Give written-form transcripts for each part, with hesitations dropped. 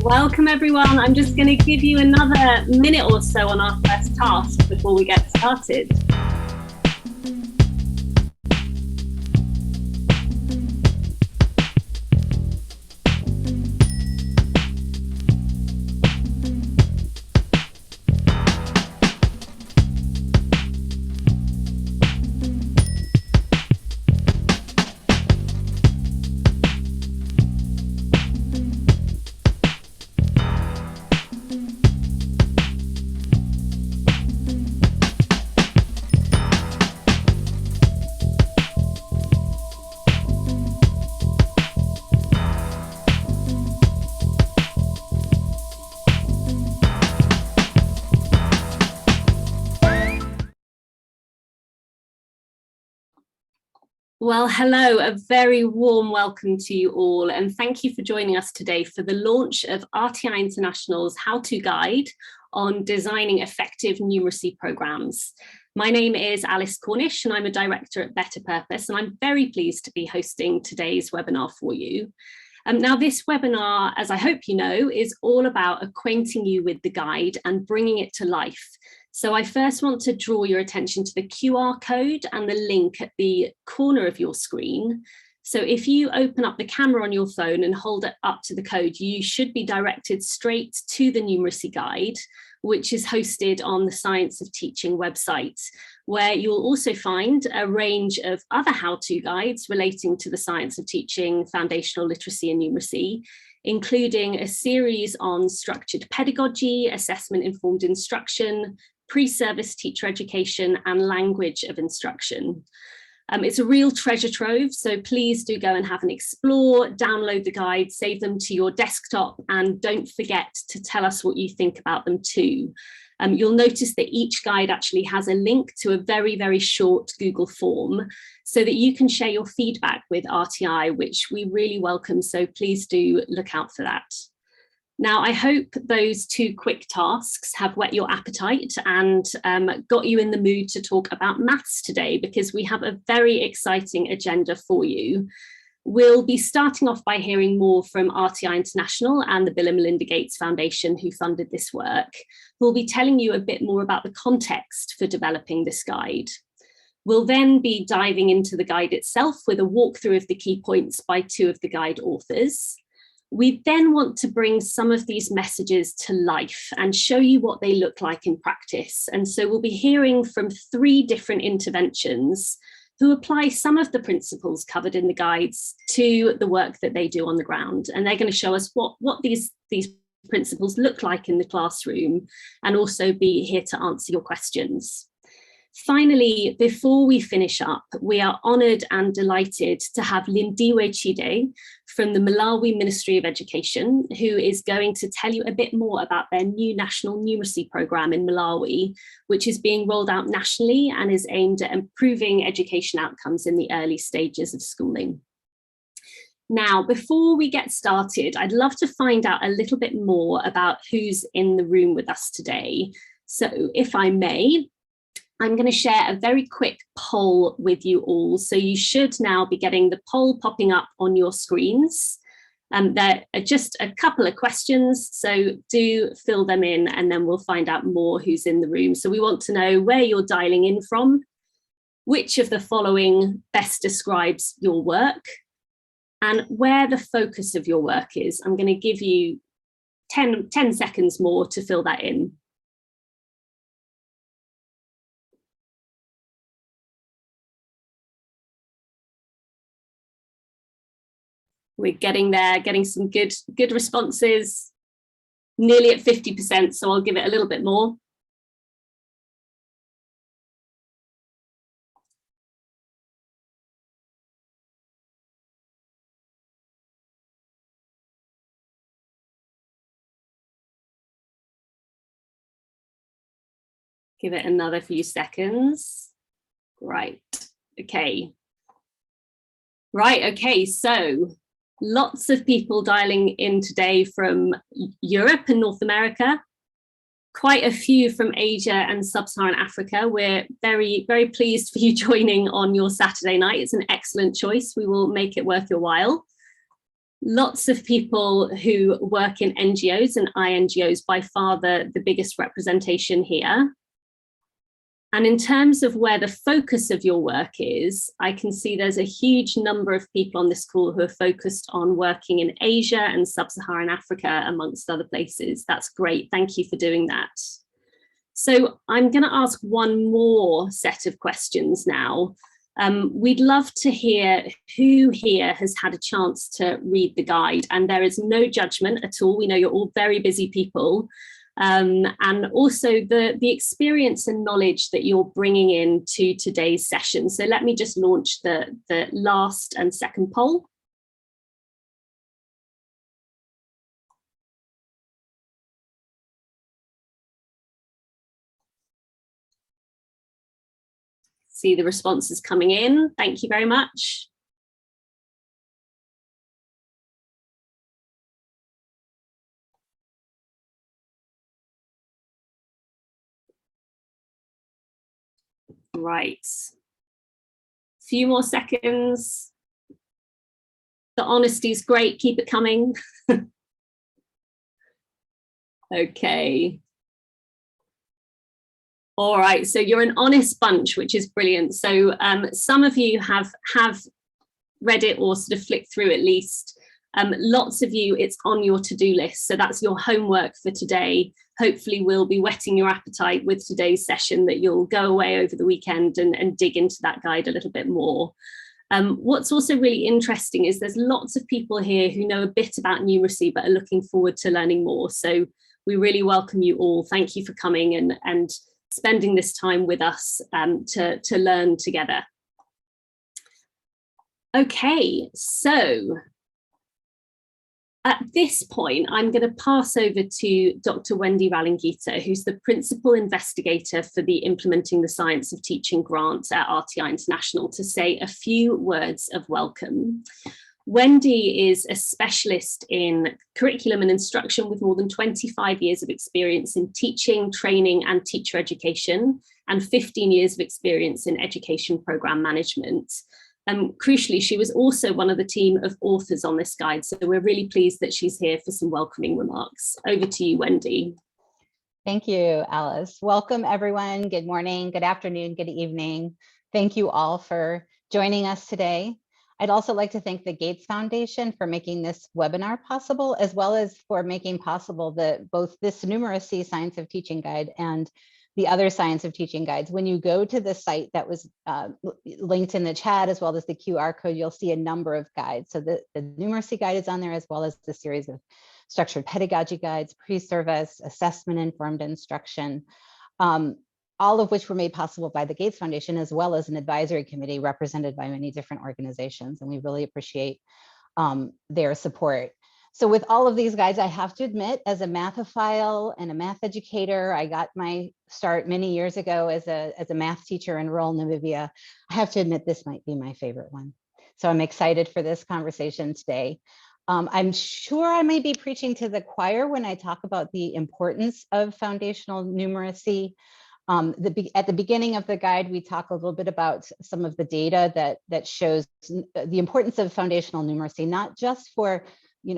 Welcome everyone. I'm just going to give you another minute or so on our first task before we get started. Well, hello, a very warm welcome to you all, and thank you for joining us today for the launch of RTI International's how-to guide on designing effective numeracy programs. My name is Alice Cornish and I'm a director at Better Purpose, and I'm very pleased to be hosting today's webinar for you. Now, this webinar, as I hope you know, is all about acquainting you with the guide and bringing it to life. So I first want to draw your attention to the QR code and the link at the corner of your screen. So if you open up the camera on your phone and hold it up to the code, you should be directed straight to the numeracy guide, which is hosted on the Science of Teaching website, where you'll also find a range of other how-to guides relating to the science of teaching, foundational literacy and numeracy, including a series on structured pedagogy, assessment-informed instruction, pre-service teacher education and language of instruction. It's a real treasure trove, so please do go and have an explore, download the guide, save them to your desktop, and don't forget to tell us what you think about them too. You'll notice that each guide actually has a link to a very, very short Google form so that you can share your feedback with RTI, which we really welcome, so please do look out for that. Now, I hope those two quick tasks have whet your appetite and got you in the mood to talk about maths today, because we have a very exciting agenda for you. We'll be starting off by hearing more from RTI International and the Bill and Melinda Gates Foundation, who funded this work, who'll be telling you a bit more about the context for developing this guide. We'll then be diving into the guide itself with a walkthrough of the key points by two of the guide authors. We then want to bring some of these messages to life and show you what they look like in practice. And so we'll be hearing from three different interventions who apply some of the principles covered in the guides to the work that they do on the ground. And they're going to show us what these principles look like in the classroom, and also be here to answer your questions. Finally, before we finish up, we are honoured and delighted to have Lindiwe Chide from the Malawi Ministry of Education, who is going to tell you a bit more about their new national numeracy programme in Malawi, which is being rolled out nationally and is aimed at improving education outcomes in the early stages of schooling. Now, before we get started, I'd love to find out a little bit more about who's in the room with us today. So if I may, I'm going to share a very quick poll with you all. So you should now be getting the poll popping up on your screens. There are just a couple of questions, so do fill them in and then we'll find out more who's in the room. So we want to know where you're dialing in from, which of the following best describes your work, and where the focus of your work is. I'm going to give you 10 seconds more to fill that in. We're getting there, getting some good responses, nearly at 50%, so I'll give it a little bit more. Give it another few seconds. Right, okay. Right, okay, so lots of people dialing in today from Europe and North America, quite a few from Asia and sub-Saharan Africa. We're very, very pleased for you joining on your Saturday night. It's an excellent choice. We will make it worth your while. lots of people who work in NGOs and INGOs, by far the biggest representation here. And in terms of where the focus of your work is, I can see there's a huge number of people on this call who are focused on working in Asia and sub-Saharan Africa, amongst other places. That's great. Thank you for doing that. So I'm going to ask one more set of questions now. We'd love to hear who here has had a chance to read the guide, and there is no judgment at all. We know you're all very busy people. And also the experience and knowledge that you're bringing into today's session. So let me just launch the last and second poll. See the responses coming in. Thank you very much. Right. Few more seconds. The honesty is great. Keep it coming. Okay. All right, so you're an honest bunch, which is brilliant. So some of you have read it or sort of flicked through at least. Lots of you, it's on your to-do list. So that's your homework for today. Hopefully we'll be whetting your appetite with today's session, that you'll go away over the weekend and dig into that guide a little bit more. What's also really interesting is there's lots of people here who know a bit about numeracy but are looking forward to learning more. So we really welcome you all. Thank you for coming and spending this time with us to learn together. Okay, so at this point, I'm going to pass over to Dr. Wendi Ralaingita, who's the Principal Investigator for the Implementing the Science of Teaching grant at RTI International, to say a few words of welcome. Wendi is a specialist in curriculum and instruction with more than 25 years of experience in teaching, training and teacher education, and 15 years of experience in education program management. Crucially, she was also one of the team of authors on this guide, so we're really pleased that she's here for some welcoming remarks. Over to you, Wendi. Thank you, Alice. Welcome, everyone. Good morning, good afternoon, good evening. Thank you all for joining us today. I'd also like to thank the Gates Foundation for making this webinar possible, as well as for making possible both this numeracy Science of Teaching guide and the other Science of Teaching guides. When you go to the site that was linked in the chat, as well as the QR code, you'll see a number of guides. So the numeracy guide is on there, as well as the series of structured pedagogy guides, pre-service, assessment-informed instruction, all of which were made possible by the Gates Foundation, as well as an advisory committee represented by many different organizations. And we really appreciate their support. So with all of these guides, I have to admit, as a mathophile and a math educator, I got my start many years ago as a math teacher in rural Namibia. I have to admit, this might be my favorite one. So I'm excited for this conversation today. I'm sure I may be preaching to the choir when I talk about the importance of foundational numeracy. At the beginning of the guide, we talk a little bit about some of the data that shows the importance of foundational numeracy, not just for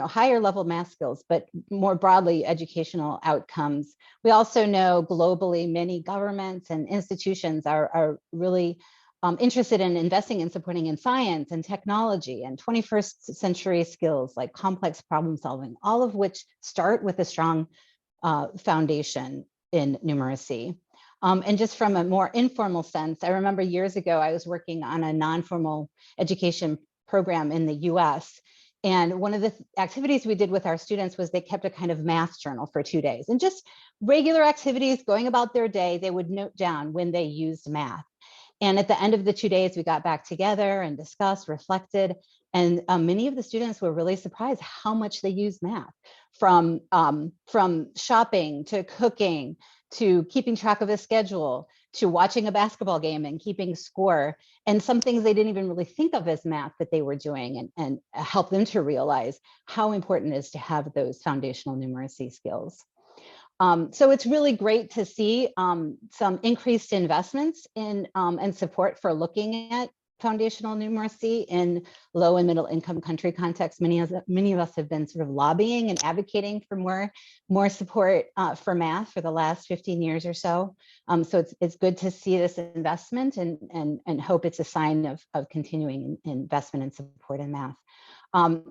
higher level math skills, but more broadly educational outcomes. We also know globally many governments and institutions are really interested in investing in supporting in science and technology and 21st century skills like complex problem solving, all of which start with a strong foundation in numeracy. And just from a more informal sense, I remember years ago, I was working on a non-formal education program in the US. And one of the activities we did with our students was they kept a kind of math journal for 2 days, and just regular activities going about their day. They would note down when they used math. And at the end of the 2 days, we got back together and discussed, reflected, and many of the students were really surprised how much they used math, from shopping to cooking, to keeping track of a schedule, to watching a basketball game and keeping score, and some things they didn't even really think of as math that they were doing, and help them to realize how important it is to have those foundational numeracy skills. So it's really great to see some increased investments in and support for looking at foundational numeracy in low and middle income country contexts. Many of us have been sort of lobbying and advocating for more support for math for the last 15 years or so. So it's good to see this investment and hope it's a sign of continuing investment and support in math.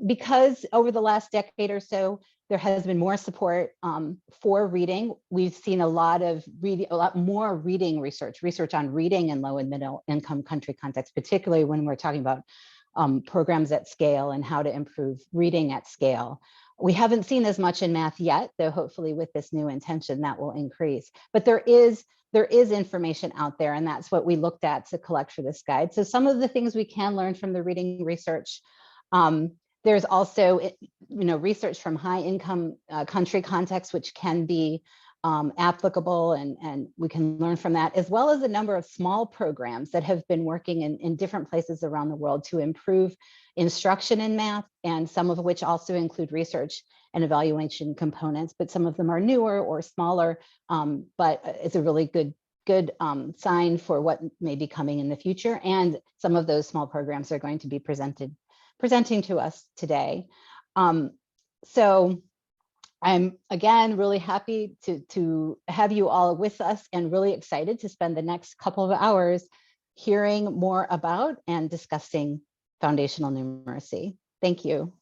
Because over the last decade or so, there has been more support for reading. We've seen a lot more reading research on reading in low and middle income country context, particularly when we're talking about programs at scale and how to improve reading at scale. We haven't seen as much in math yet, though hopefully with this new intention that will increase. But there is information out there, and that's what we looked at to collect for this guide. So some of the things we can learn from the reading research. There's also, research from high income country contexts, which can be applicable, and we can learn from that, as well as a number of small programs that have been working in different places around the world to improve instruction in math, and some of which also include research and evaluation components, but some of them are newer or smaller, but it's a really good sign for what may be coming in the future. And some of those small programs are going to be presenting to us today. So I'm again really happy to have you all with us, and really excited to spend the next couple of hours hearing more about and discussing foundational numeracy. Thank you.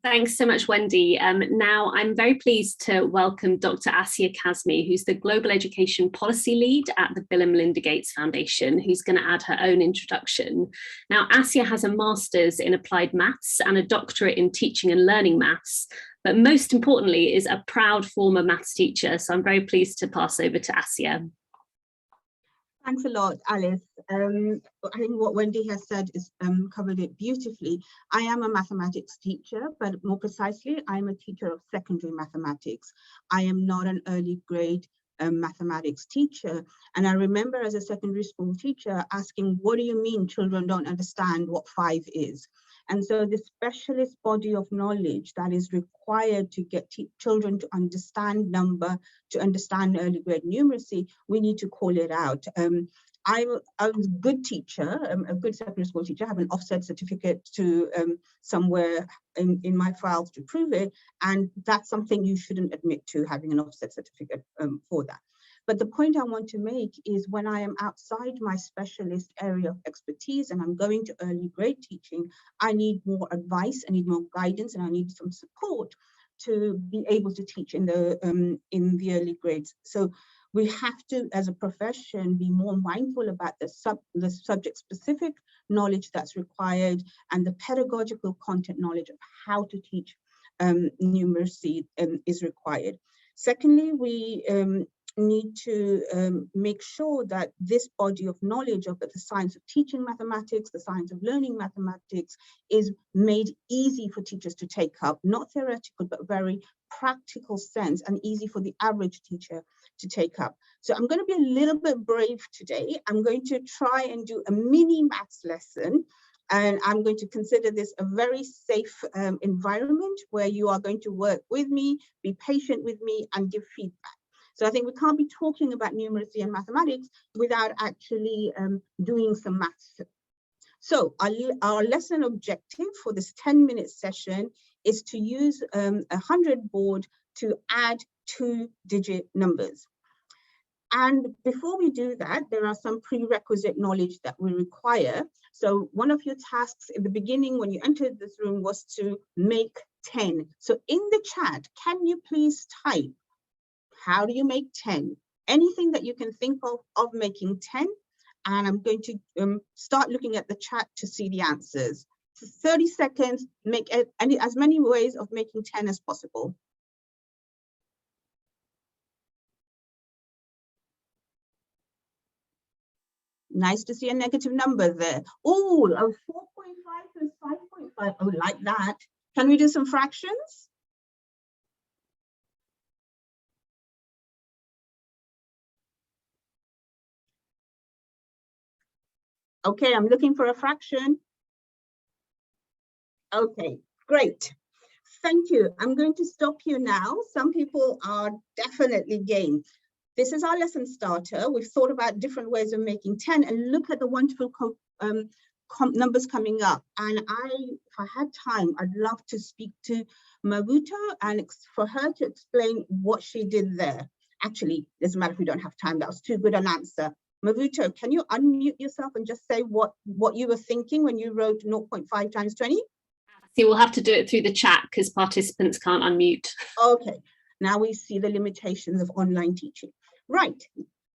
Thanks so much, Wendi. Now I'm very pleased to welcome Dr. Assia Kazmi, who's the Global Education Policy Lead at the Bill and Melinda Gates Foundation, who's going to add her own introduction. Now, Assia has a master's in applied maths and a doctorate in teaching and learning maths, but most importantly is a proud former maths teacher. So I'm very pleased to pass over to Assia. Thanks a lot, Alice. I think what Wendi has said is covered it beautifully. I am a mathematics teacher, but more precisely, I'm a teacher of secondary mathematics. I am not an early grade mathematics teacher. And I remember as a secondary school teacher asking, what do you mean children don't understand what 5 is? And so the specialist body of knowledge that is required to get children to understand number, to understand early grade numeracy, we need to call it out. I was a good teacher, a good secondary school teacher. I have an offset certificate to somewhere in my files to prove it. And that's something you shouldn't admit to, having an offset certificate for that. But the point I want to make is when I am outside my specialist area of expertise and I'm going to early grade teaching, I need more advice, I need more guidance, and I need some support to be able to teach in the early grades. So we have to, as a profession, be more mindful about the subject-specific knowledge that's required and the pedagogical content knowledge of how to teach numeracy is required. Secondly, we need to make sure that this body of knowledge of the science of teaching mathematics, the science of learning mathematics, is made easy for teachers to take up, not theoretical, but very practical sense, and easy for the average teacher to take up. So I'm going to be a little bit brave today. I'm going to try and do a mini maths lesson, and I'm going to consider this a very safe environment where you are going to work with me, be patient with me, and give feedback. So I think we can't be talking about numeracy and mathematics without actually doing some maths. So our lesson objective for this 10-minute session is to use a 100 board to add 2-digit numbers. And before we do that, there are some prerequisite knowledge that we require. So one of your tasks in the beginning when you entered this room was to make 10. So in the chat, can you please type, how do you make 10? Anything that you can think of making 10. And I'm going to start looking at the chat to see the answers. For 30 seconds, make as many ways of making 10 as possible. Nice to see a negative number there. Oh, 4.5 plus 5.5. Oh, like that. Can we do some fractions? Okay, I'm looking for a fraction. Okay, great. Thank you. I'm going to stop you now. Some people are definitely game. This is our lesson starter. We've thought about different ways of making 10, and look at the wonderful numbers coming up. And if I had time, I'd love to speak to Mabuto and for her to explain what she did there. Actually, doesn't matter if we don't have time, that was too good an answer. Mabuto, can you unmute yourself and just say what you were thinking when you wrote 0.5 times 20? See, we'll have to do it through the chat because participants can't unmute. Okay, now we see the limitations of online teaching. Right,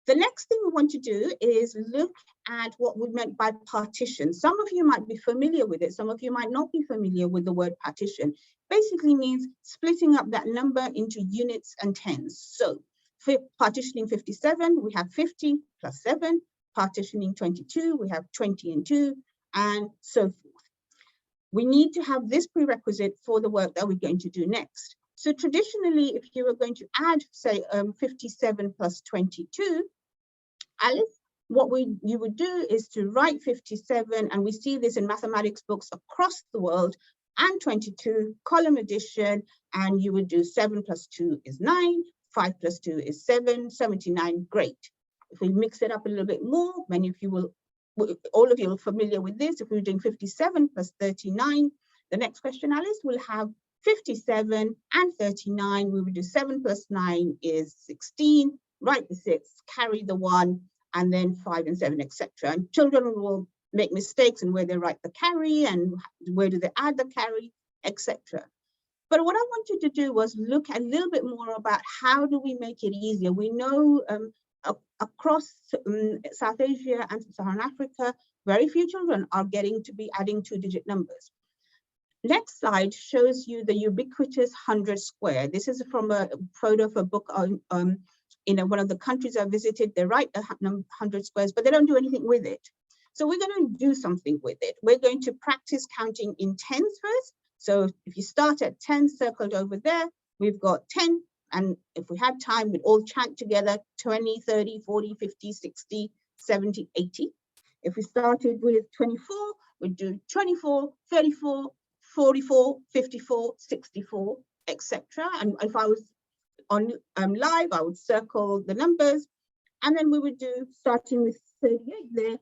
the next thing we want to do is look at what we meant by partition. Some of you might be familiar with it, some of you might not be familiar with the word partition. Basically means splitting up that number into units and tens. So for partitioning 57, we have 50 plus 7. Partitioning 22, we have 20 and 2, and so forth. We need to have this prerequisite for the work that we're going to do next. So traditionally, if you were going to add, say, 57 plus 22, Alice, what you would do is to write 57, and we see this in mathematics books across the world, and 22, column addition, and you would do 7 plus 2 is 9, 5 plus 2 is 7, 79, great. If we mix it up a little bit more, many of you will, all of you are familiar with this. If we're doing 57 plus 39, the next question, Alice, will have 57 and 39. We would do 7 plus 9 is 16, write the 6, carry the 1, and then 5 and 7, etc. And children will make mistakes in where they write the carry and where do they add the carry, etc. But what I wanted to do was look a little bit more about how do we make it easier. We know across South Asia and Sub-Saharan Africa, very few children are getting to be adding 2-digit numbers. Next slide shows you the ubiquitous 100 square. This is from a photo of a book in one of the countries I visited. They write 100 squares, but they don't do anything with it. So we're going to do something with it. We're going to practice counting in tens first. So if you start at 10 circled over there, we've got 10. And if we had time, we'd all chant together 20, 30, 40, 50, 60, 70, 80. If we started with 24, we'd do 24, 34, 44, 54, 64, etc. And if I was on live, I would circle the numbers, and then we would do, starting with 38 there,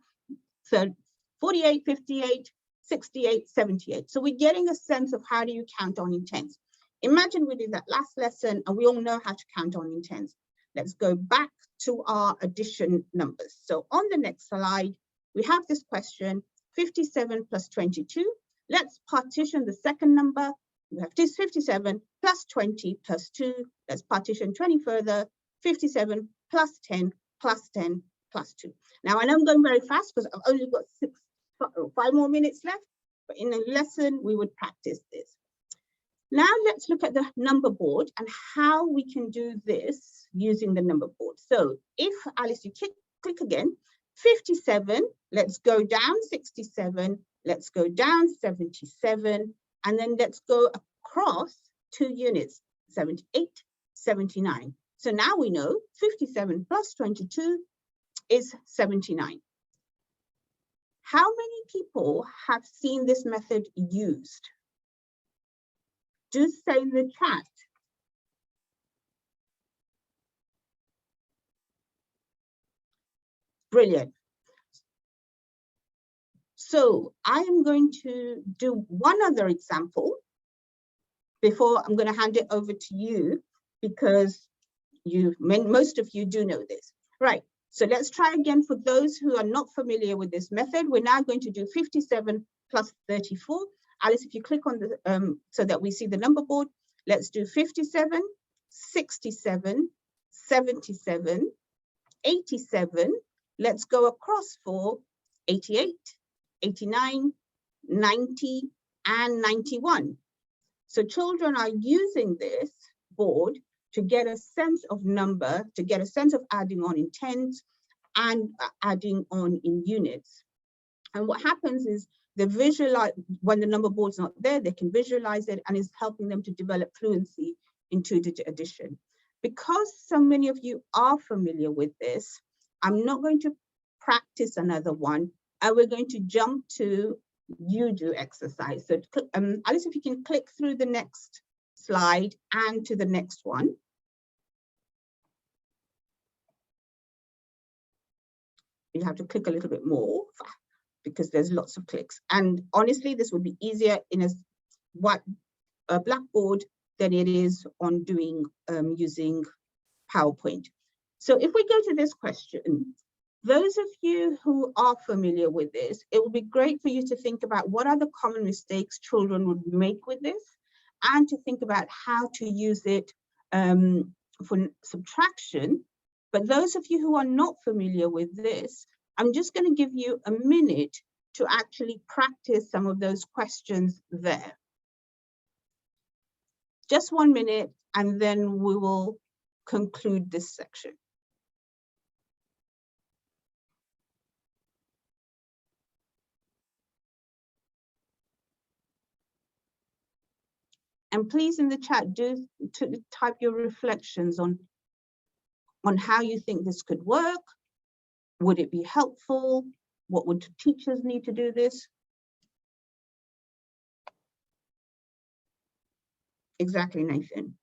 so 48, 58, 68, 78. So we're getting a sense of how do you count on in tens. Imagine we did that last lesson and we all know how to count on in tens. Let's go back to our addition numbers. So on the next slide, we have this question, 57 plus 22. Let's partition the second number. We have this 57 plus 20 plus 2. Let's partition 20 further, 57 plus 10 plus 10 plus 2. Now, I know I'm going very fast because I've only got 5 more minutes left, but in a lesson, we would practice this. Now, let's look at the number board and how we can do this using the number board. So if, Alice, you click again, 57, let's go down 67, let's go down 77, and then let's go across 2 units, 78, 79. So now we know 57 plus 22 is 79. How many people have seen this method used? Do say in the chat. Brilliant. So I am going to do one other example before I'm going to hand it over to you, because most of you do know this. Right, so let's try again for those who are not familiar with this method. We're now going to do 57 plus 34. Alice, if you click on the, so that we see the number board, let's do 57, 67, 77, 87. Let's go across for 88, 89, 90, and 91. So children are using this board to get a sense of number, to get a sense of adding on in tens and adding on in units. And what happens is they visualize, when the number board's not there, they can visualize it, and it's helping them to develop fluency in 2-digit addition. Because so many of you are familiar with this, I'm not going to practice another one, and we're going to jump to you do exercise. So Alice, if you can click through the next slide and to the next one. You have to click a little bit more because there's lots of clicks. And honestly, this would be easier in a Blackboard than it is on doing using PowerPoint. So if we go to this question, those of you who are familiar with this, it would be great for you to think about what are the common mistakes children would make with this, and to think about how to use it for subtraction. But those of you who are not familiar with this, I'm just going to give you a minute to actually practice some of those questions there. Just 1 minute, and then we will conclude this section. And please, in the chat, do type your reflections on how you think this could work. Would it be helpful? What would teachers need to do this? Exactly, Nathan.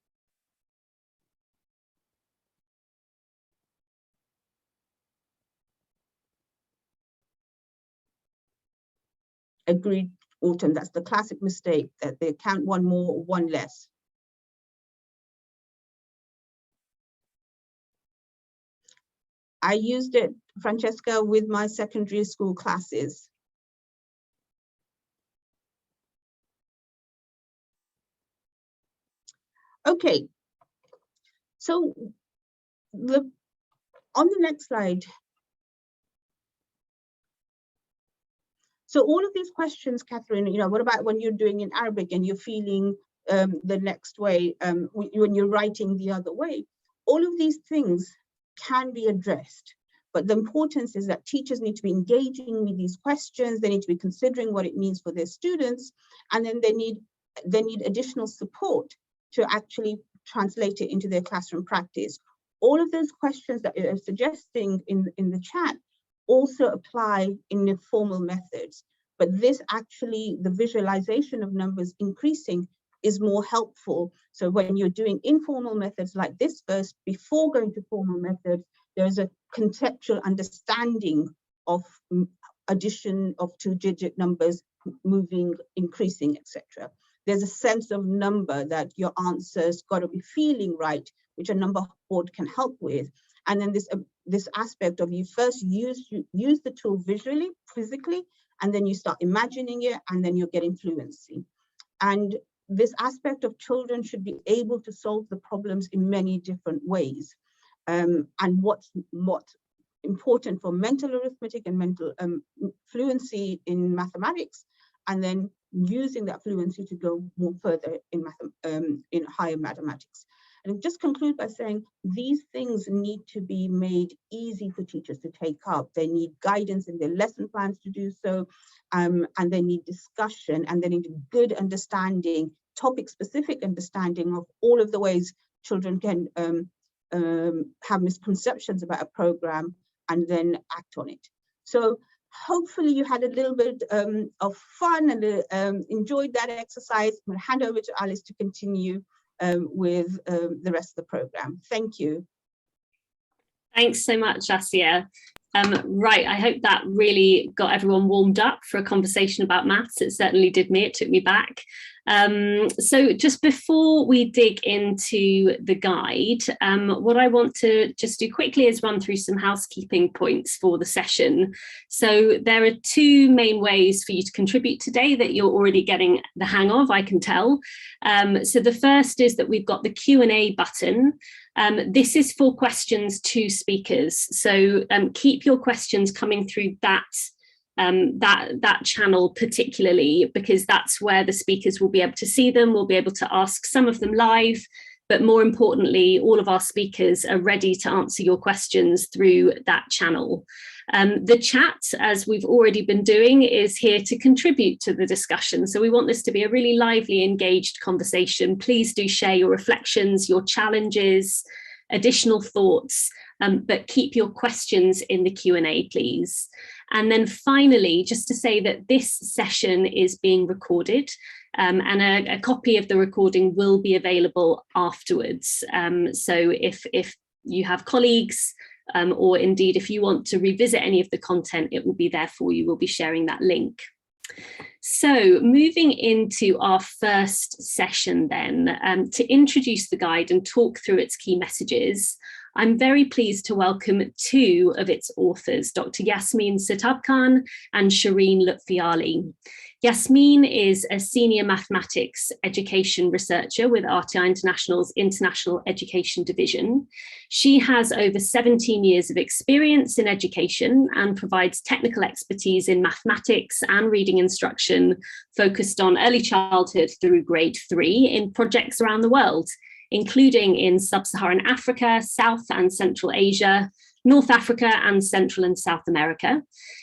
Agreed, Autumn. That's the classic mistake, that they count one more, one less. I used it, Francesca, with my secondary school classes. Okay, so on the next slide. So all of these questions, Catherine, what about when you're doing in Arabic and you're feeling the next way, when you're writing the other way? All of these things can be addressed, but the importance is that teachers need to be engaging with these questions. They need to be considering what it means for their students, and then they need additional support to actually translate it into their classroom practice. All of those questions that you're suggesting in the chat also apply in the formal methods, but this actually, the visualization of numbers increasing is more helpful. So when you're doing informal methods like this first, before going to formal methods, there's a conceptual understanding of addition of two-digit numbers, moving, increasing, etc. There's a sense of number that your answer's got to be feeling right, which a number board can help with. And then this aspect of you first use the tool visually, physically, and then you start imagining it, and then you're getting fluency. And this aspect of children should be able to solve the problems in many different ways. And what's important for mental arithmetic and mental fluency in mathematics, and then using that fluency to go more further in higher mathematics. And just conclude by saying these things need to be made easy for teachers to take up. They need guidance in their lesson plans to do so, and they need discussion, and they need good understanding, topic-specific understanding of all of the ways children can have misconceptions about a program and then act on it. So hopefully you had a little bit of fun and enjoyed that exercise. I'm going to hand over to Alice to continue with the rest of the program. Thank you. Thanks so much, Asia. Right, I hope that really got everyone warmed up for a conversation about maths. It certainly did me, it took me back. So just before we dig into the guide, what I want to just do quickly is run through some housekeeping points for the session. So there are two main ways for you to contribute today that you're already getting the hang of, I can tell. So the first is that we've got the Q&A button. This is for questions to speakers. So keep your questions coming through that channel particularly, because that's where the speakers will be able to see them. We'll be able to ask some of them live, but more importantly, all of our speakers are ready to answer your questions through that channel. The chat, as we've already been doing, is here to contribute to the discussion. So we want this to be a really lively, engaged conversation. Please do share your reflections, your challenges, additional thoughts, but keep your questions in the Q&A, please. And then finally, just to say that this session is being recorded, and a copy of the recording will be available afterwards. So if you have colleagues or indeed if you want to revisit any of the content, it will be there for you. We'll be sharing that link. So moving into our first session then, to introduce the guide and talk through its key messages, I'm very pleased to welcome two of its authors, Dr. Yasmin Sitabkhan and Shirin Lutfeali. Yasmin is a senior mathematics education researcher with RTI International's International Education Division. She has over 17 years of experience in education and provides technical expertise in mathematics and reading instruction focused on early childhood through grade 3 in projects around the world, including in sub-Saharan Africa, South and Central Asia, North Africa and Central and South America.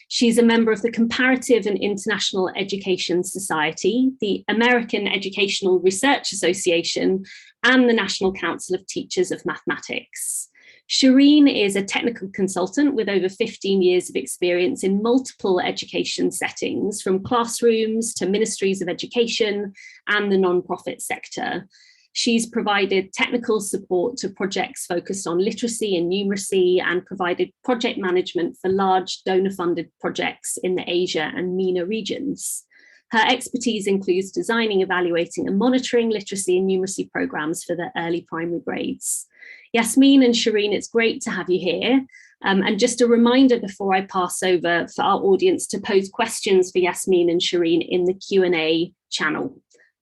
She's a member of the Comparative and International Education Society, the American Educational Research Association, and the National Council of Teachers of Mathematics. Shireen is a technical consultant with over 15 years of experience in multiple education settings, from classrooms to ministries of education and the non-profit sector. She's provided technical support to projects focused on literacy and numeracy and provided project management for large donor-funded projects in the Asia and MENA regions. Her expertise includes designing, evaluating and monitoring literacy and numeracy programs for the early primary grades. Yasmin and Shireen, it's great to have you here. And just a reminder before I pass over for our audience to pose questions for Yasmin and Shireen in the Q&A channel.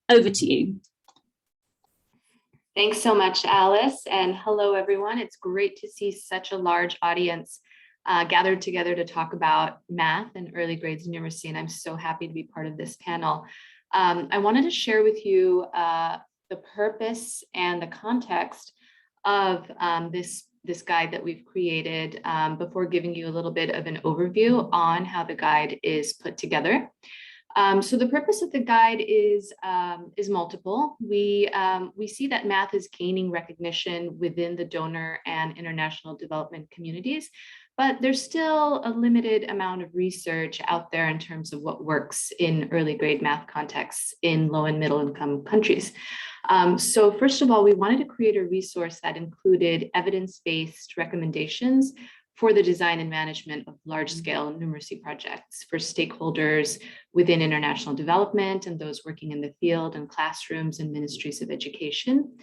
Over to you. Thanks so much, Alice, and hello, everyone. It's great to see such a large audience gathered together to talk about math and early grades numeracy, and I'm so happy to be part of this panel. I wanted to share with you the purpose and the context of this guide that we've created before giving you a little bit of an overview on how the guide is put together. So the purpose of the guide is multiple. We see that math is gaining recognition within the donor and international development communities, but there's still a limited amount of research out there in terms of what works in early grade math contexts in low and middle income countries. So first of all, we wanted to create a resource that included evidence-based recommendations for the design and management of large-scale numeracy projects for stakeholders within international development and those working in the field and classrooms and ministries of education.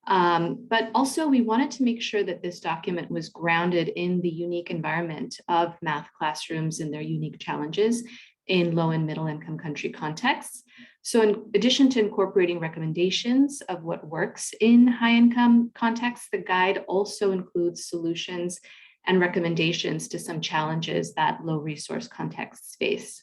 But also we wanted to make sure that this document was grounded in the unique environment of math classrooms and their unique challenges in low and middle income country contexts. So in addition to incorporating recommendations of what works in high income contexts, the guide also includes solutions and recommendations to some challenges that low resource contexts face.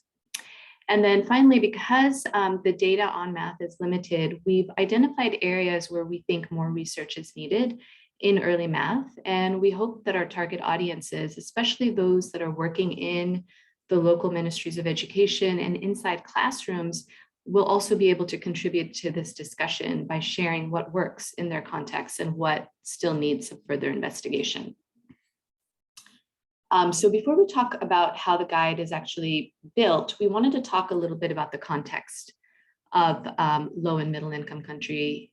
And then finally, because the data on math is limited, we've identified areas where we think more research is needed in early math. And we hope that our target audiences, especially those that are working in the local ministries of education and inside classrooms, will also be able to contribute to this discussion by sharing what works in their context and what still needs some further investigation. So before we talk about how the guide is actually built, we wanted to talk a little bit about the context of low and middle income countries.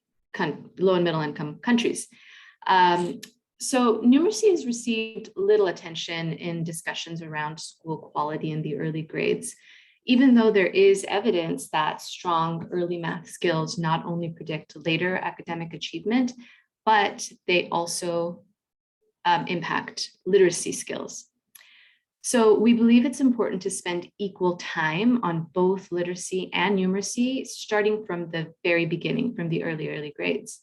So numeracy has received little attention in discussions around school quality in the early grades, even though there is evidence that strong early math skills not only predict later academic achievement, but they also impact literacy skills. So we believe it's important to spend equal time on both literacy and numeracy, starting from the very beginning, from the early grades.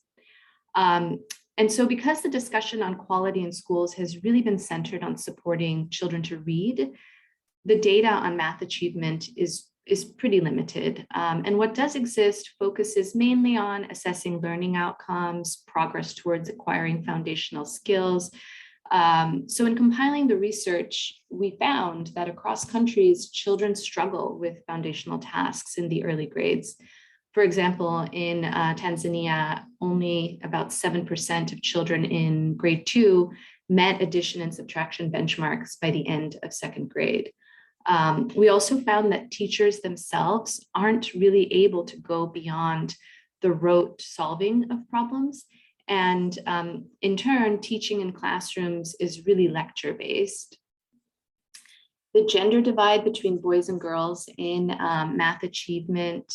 And so because the discussion on quality in schools has really been centered on supporting children to read, the data on math achievement is pretty limited. And what does exist focuses mainly on assessing learning outcomes, progress towards acquiring foundational skills. So in compiling the research, we found that across countries, children struggle with foundational tasks in the early grades. For example, in Tanzania, only about 7% of children in grade 2 met addition and subtraction benchmarks by the end of second grade. We also found that teachers themselves aren't really able to go beyond the rote solving of problems And in turn, teaching in classrooms is really lecture-based. The gender divide between boys and girls in math achievement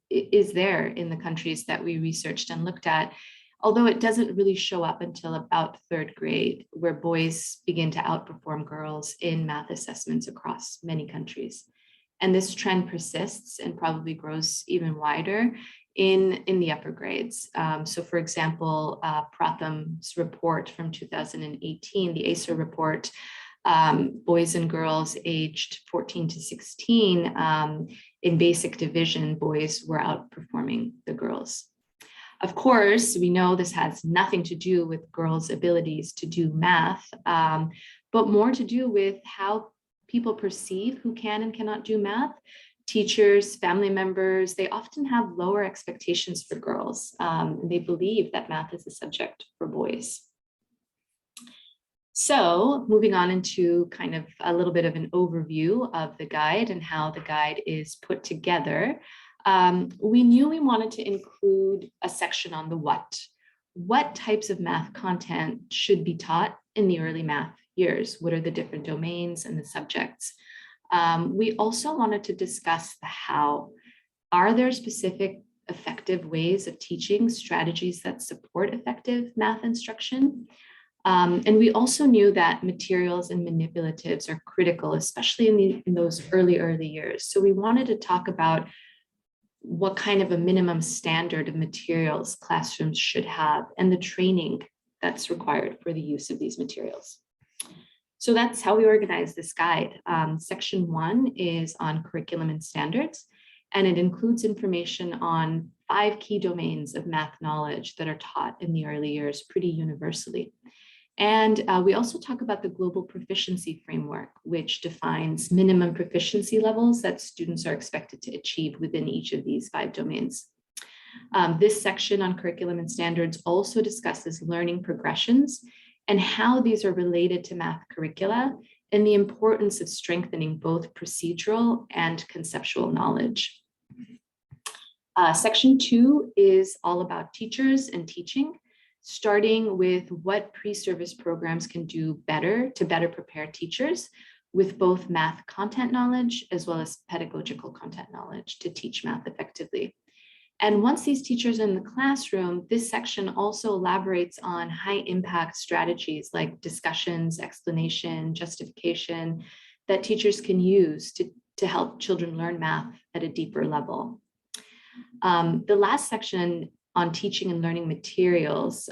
is there in the countries that we researched and looked at, although it doesn't really show up until about 3rd grade, where boys begin to outperform girls in math assessments across many countries. And this trend persists and probably grows even wider in the upper grades. So for example, Pratham's report from 2018, the ACER report, boys and girls aged 14 to 16 in basic division, boys were outperforming the girls. Of course, we know this has nothing to do with girls' abilities to do math, but more to do with how people perceive who can and cannot do math. Teachers, family members, they often have lower expectations for girls. They believe that math is a subject for boys. So moving on into kind of a little bit of an overview of the guide and how the guide is put together, we knew we wanted to include a section on the what. What types of math content should be taught in the early math years? What are the different domains and the subjects? We also wanted to discuss the how. Are there specific effective ways of teaching, strategies that support effective math instruction? And we also knew that materials and manipulatives are critical, especially in those early years. So we wanted to talk about what kind of a minimum standard of materials classrooms should have and the training that's required for the use of these materials. So that's how we organize this guide. Section 1 is on curriculum and standards, and it includes information on 5 key domains of math knowledge that are taught in the early years pretty universally. And we also talk about the global proficiency framework, which defines minimum proficiency levels that students are expected to achieve within each of these 5 domains. This section on curriculum and standards also discusses learning progressions and how these are related to math curricula and the importance of strengthening both procedural and conceptual knowledge. Section 2 is all about teachers and teaching, starting with what pre-service programs can do better to better prepare teachers with both math content knowledge as well as pedagogical content knowledge to teach math effectively. And once these teachers are in the classroom, this section also elaborates on high impact strategies like discussions, explanation, justification that teachers can use to help children learn math at a deeper level. The last section on teaching and learning materials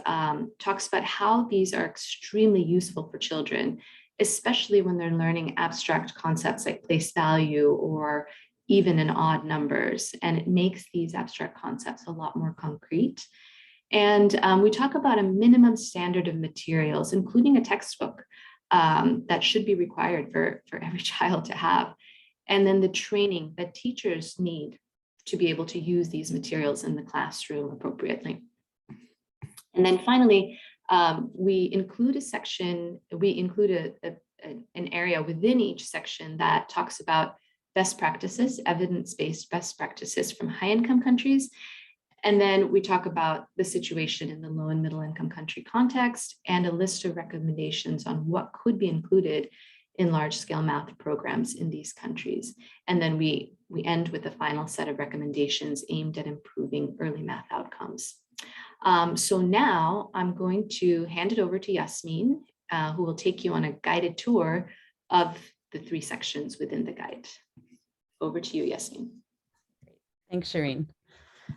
talks about how these are extremely useful for children, especially when they're learning abstract concepts like place value or even and odd numbers. And it makes these abstract concepts a lot more concrete. And we talk about a minimum standard of materials, including a textbook that should be required for every child to have. And then the training that teachers need to be able to use these materials in the classroom appropriately. And then finally, we include a section, we include an area within each section that talks about best practices, evidence-based best practices from high-income countries. And then we talk about the situation in the low and middle-income country context and a list of recommendations on what could be included in large-scale math programs in these countries. And then we end with a final set of recommendations aimed at improving early math outcomes. So now I'm going to hand it over to Yasmin, who will take you on a guided tour of the 3 sections within the guide. Over to you, Yasmin. Thanks, Shireen.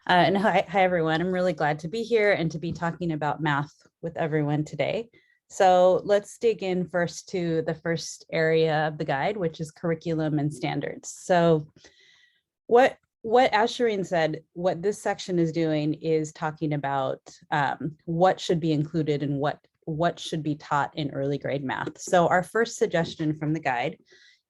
And hi, everyone. I'm really glad to be here and to be talking about math with everyone today. So let's dig in first to the first area of the guide, which is curriculum and standards. So what as Shireen said, what this section is doing is talking about what should be included and what should be taught in early grade math. So our first suggestion from the guide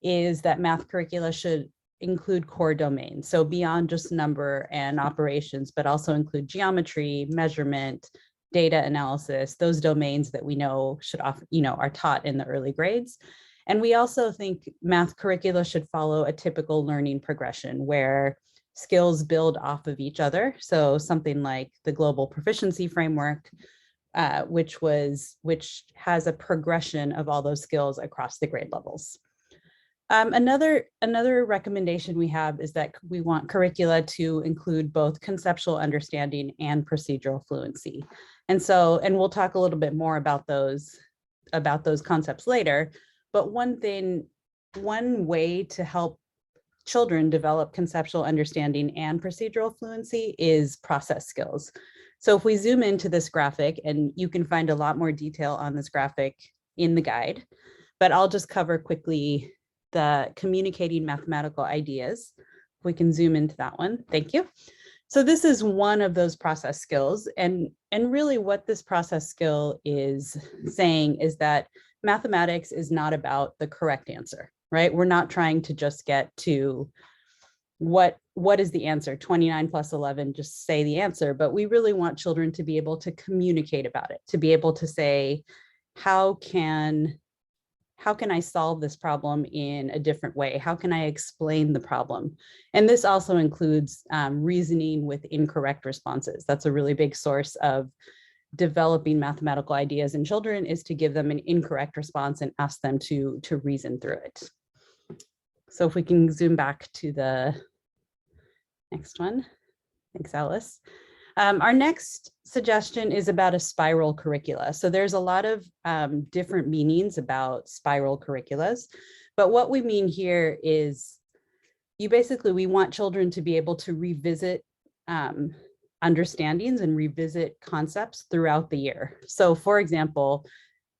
is that math curricula should include core domains. So beyond just number and operations, but also include geometry, measurement, data analysis, those domains that we know should are taught in the early grades. And we also think math curricula should follow a typical learning progression where skills build off of each other. So something like the global proficiency framework which has a progression of all those skills across the grade levels. Another recommendation we have is that we want curricula to include both conceptual understanding and procedural fluency. And we'll talk a little bit more about those concepts later, but one way to help children develop conceptual understanding and procedural fluency is process skills. So if we zoom into this graphic, and you can find a lot more detail on this graphic in the guide, but I'll just cover quickly the communicating mathematical ideas. If we can zoom into that one, thank you. So this is one of those process skills, and really what this process skill is saying is that mathematics is not about the correct answer, right? We're not trying to just get to what is the answer, 29 plus 11, just say the answer, but we really want children to be able to communicate about it, to be able to say, how can I solve this problem in a different way? How can I explain the problem? And this also includes reasoning with incorrect responses. That's a really big source of developing mathematical ideas in children, is to give them an incorrect response and ask them to reason through it. So if we can zoom back to the next one. Thanks, Alice. Our next suggestion is about a spiral curricula. So there's a lot of different meanings about spiral curriculas, but what we mean here is we want children to be able to revisit understandings and revisit concepts throughout the year. So for example,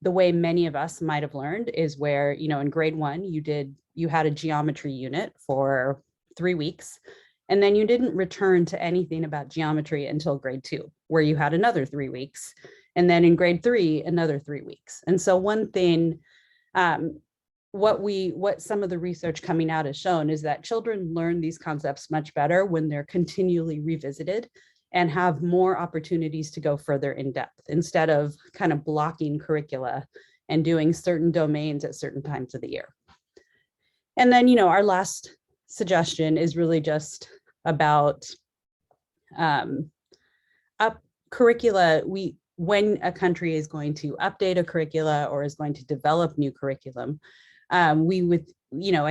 the way many of us might have learned is where, in grade 1, you had a geometry unit for 3 weeks, and then you didn't return to anything about geometry until grade 2, where you had another 3 weeks. And then in grade 3, another 3 weeks. And so one thing, what some of the research coming out has shown is that children learn these concepts much better when they're continually revisited and have more opportunities to go further in depth, instead of kind of blocking curricula and doing certain domains at certain times of the year. And then, our last suggestion is really just about curricula. When a country is going to update a curricula or is going to develop new curriculum, I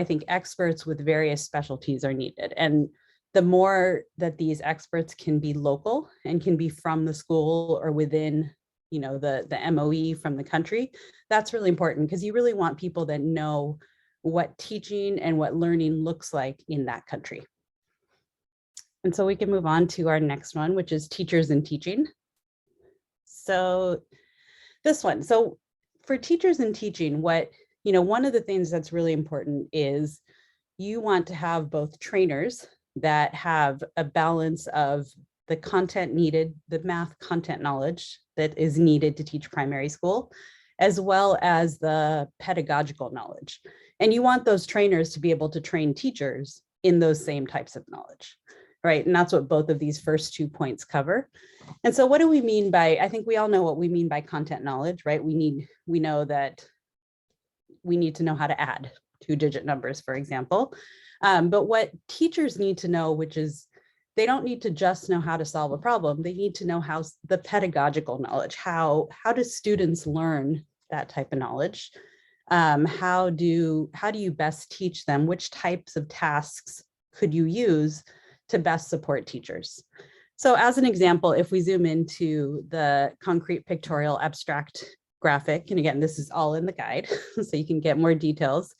think experts with various specialties are needed. And the more that these experts can be local and can be from the school or within, the MOE from the country, that's really important, because you really want people that know what teaching and what learning looks like in that country. And so we can move on to our next one, which is teachers and teaching. So this one, so for teachers and teaching, one of the things that's really important is you want to have both trainers that have a balance of the content needed, the math content knowledge that is needed to teach primary school, as well as the pedagogical knowledge. And you want those trainers to be able to train teachers in those same types of knowledge, right? And that's what both of these first 2 points cover. And so what do we mean by, I think we all know what we mean by content knowledge, right? We know that we need to know how to add 2-digit numbers, for example. But what teachers need to know, which is, they don't need to just know how to solve a problem. They need to know how the pedagogical knowledge, how do students learn that type of knowledge? How do you best teach them? Which types of tasks could you use to best support teachers? So as an example, if we zoom into the concrete pictorial abstract graphic, and again, this is all in the guide, so you can get more details.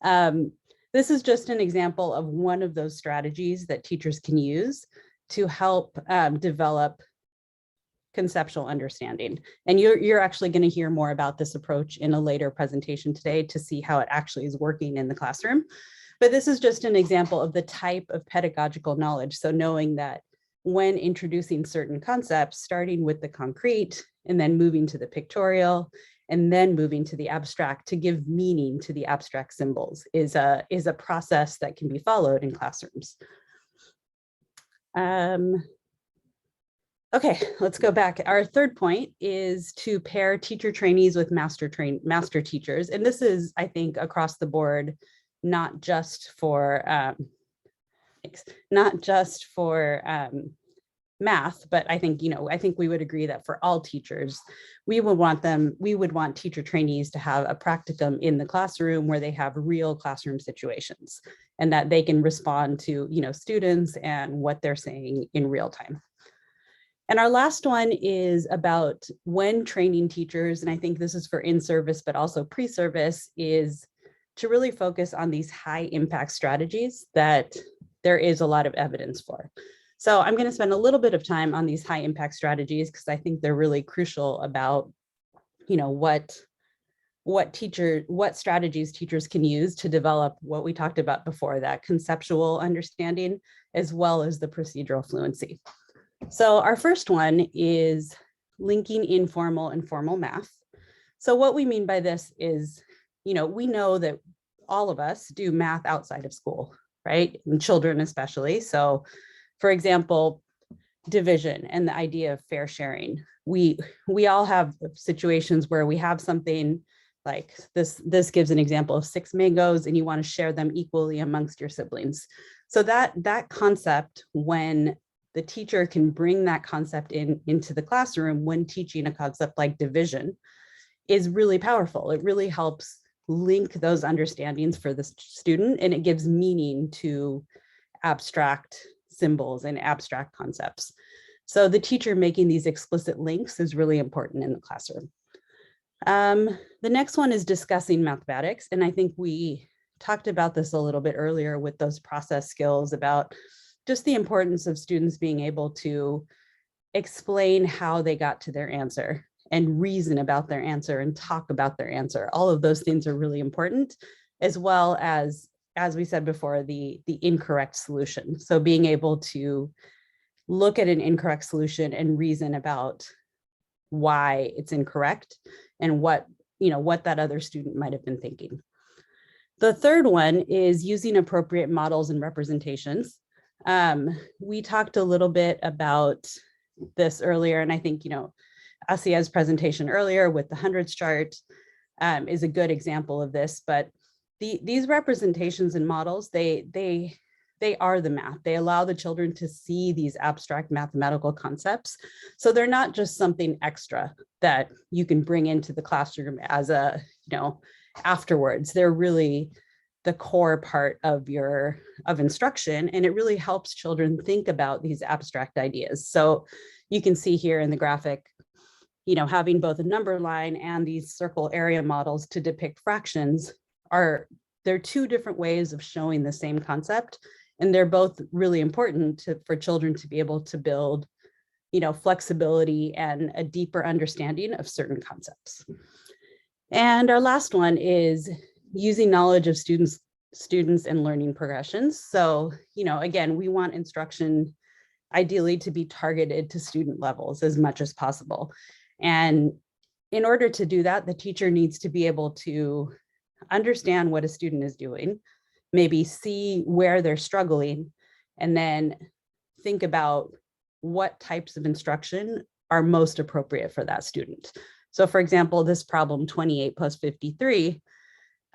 This is just an example of one of those strategies that teachers can use to help develop conceptual understanding. And you're actually going to hear more about this approach in a later presentation today to see how it actually is working in the classroom. But this is just an example of the type of pedagogical knowledge. So knowing that when introducing certain concepts, starting with the concrete and then moving to the pictorial and then moving to the abstract to give meaning to the abstract symbols is a process that can be followed in classrooms. Okay, let's go back. Our third point is to pair teacher trainees with master teachers. And this is, I think, across the board, not just for math, but I think, I think we would agree that for all teachers, we would want teacher trainees to have a practicum in the classroom where they have real classroom situations and that they can respond to, students and what they're saying in real time. And our last one is about when training teachers, and I think this is for in-service, but also pre-service, is to really focus on these high impact strategies that there is a lot of evidence for. So I'm going to spend a little bit of time on these high impact strategies because I think they're really crucial about, what strategies teachers can use to develop what we talked about before, that conceptual understanding, as well as the procedural fluency. So our first one is linking informal and formal math. So what we mean by this is, we know that all of us do math outside of school, right? And children especially. So for example, division and the idea of fair sharing. We all have situations where we have something like this gives an example of 6 mangoes and you want to share them equally amongst your siblings. So that concept, when the teacher can bring that concept into the classroom when teaching a concept like division, is really powerful. It really helps link those understandings for the student, and it gives meaning to abstract symbols and abstract concepts. So the teacher making these explicit links is really important in the classroom. The next one is discussing mathematics. And I think we talked about this a little bit earlier with those process skills about just the importance of students being able to explain how they got to their answer and reason about their answer and talk about their answer. All of those things are really important, as well as we said before, the incorrect solution. So being able to look at an incorrect solution and reason about why it's incorrect and what that other student might have been thinking. The third one is using appropriate models and representations. We talked a little bit about this earlier, and I think, Asia's presentation earlier with the hundreds chart is a good example of this, but these representations and models, they are the math. They allow the children to see these abstract mathematical concepts. So they're not just something extra that you can bring into the classroom as afterwards. They're really the core part of instruction, and it really helps children think about these abstract ideas. So you can see here in the graphic, having both a number line and these circle area models to depict fractions they're two different ways of showing the same concept. And they're both really important for children to be able to build, flexibility and a deeper understanding of certain concepts. And our last one is using knowledge of students and learning progressions. So, again, we want instruction ideally to be targeted to student levels as much as possible. And in order to do that, the teacher needs to be able to understand what a student is doing, maybe see where they're struggling, and then think about what types of instruction are most appropriate for that student. So for example, this problem 28 plus 53,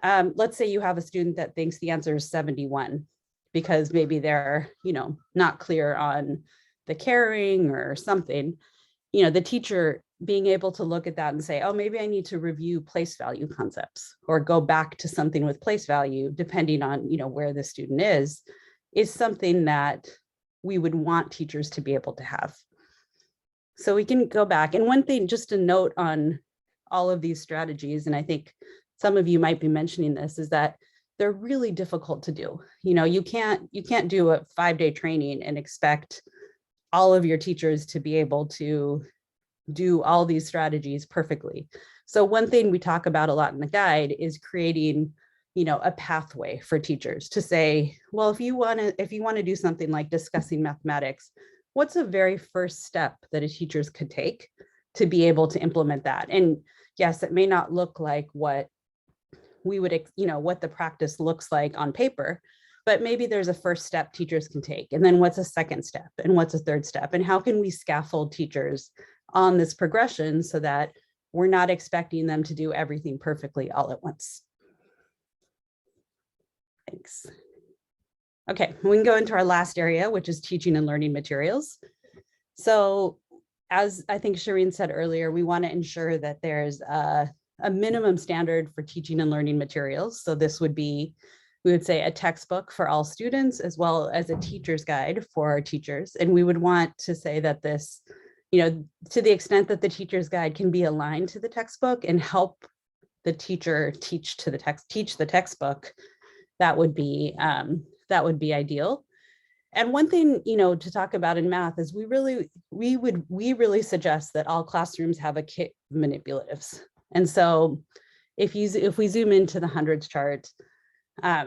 let's say you have a student that thinks the answer is 71 because maybe they're, not clear on the carrying or something. The teacher being able to look at that and say, oh, maybe I need to review place value concepts or go back to something with place value, depending on, where the student is something that we would want teachers to be able to have. So we can go back. And one thing, just a note on all of these strategies, and I think some of you might be mentioning this, is that they're really difficult to do. You can't do a 5-day training and expect all of your teachers to be able to do all these strategies perfectly. So one thing we talk about a lot in the guide is creating, a pathway for teachers to say, well, if you want to do something like discussing mathematics, what's the very first step that a teacher could take to be able to implement that? And yes, it may not look like what we would, what the practice looks like on paper, but maybe there's a first step teachers can take. And then what's a second step? And what's a third step? And how can we scaffold teachers on this progression so that we're not expecting them to do everything perfectly all at once? Thanks. Okay, we can go into our last area, which is teaching and learning materials. So as I think Shireen said earlier, we want to ensure that there's a minimum standard for teaching and learning materials. So this would be, we would say, a textbook for all students, as well as a teacher's guide for our teachers. And we would want to say that this, to the extent that the teacher's guide can be aligned to the textbook and help the teacher teach the textbook, that would be ideal. And one thing, to talk about in math is we really suggest that all classrooms have a kit of manipulatives. And so if we zoom into the hundreds chart, I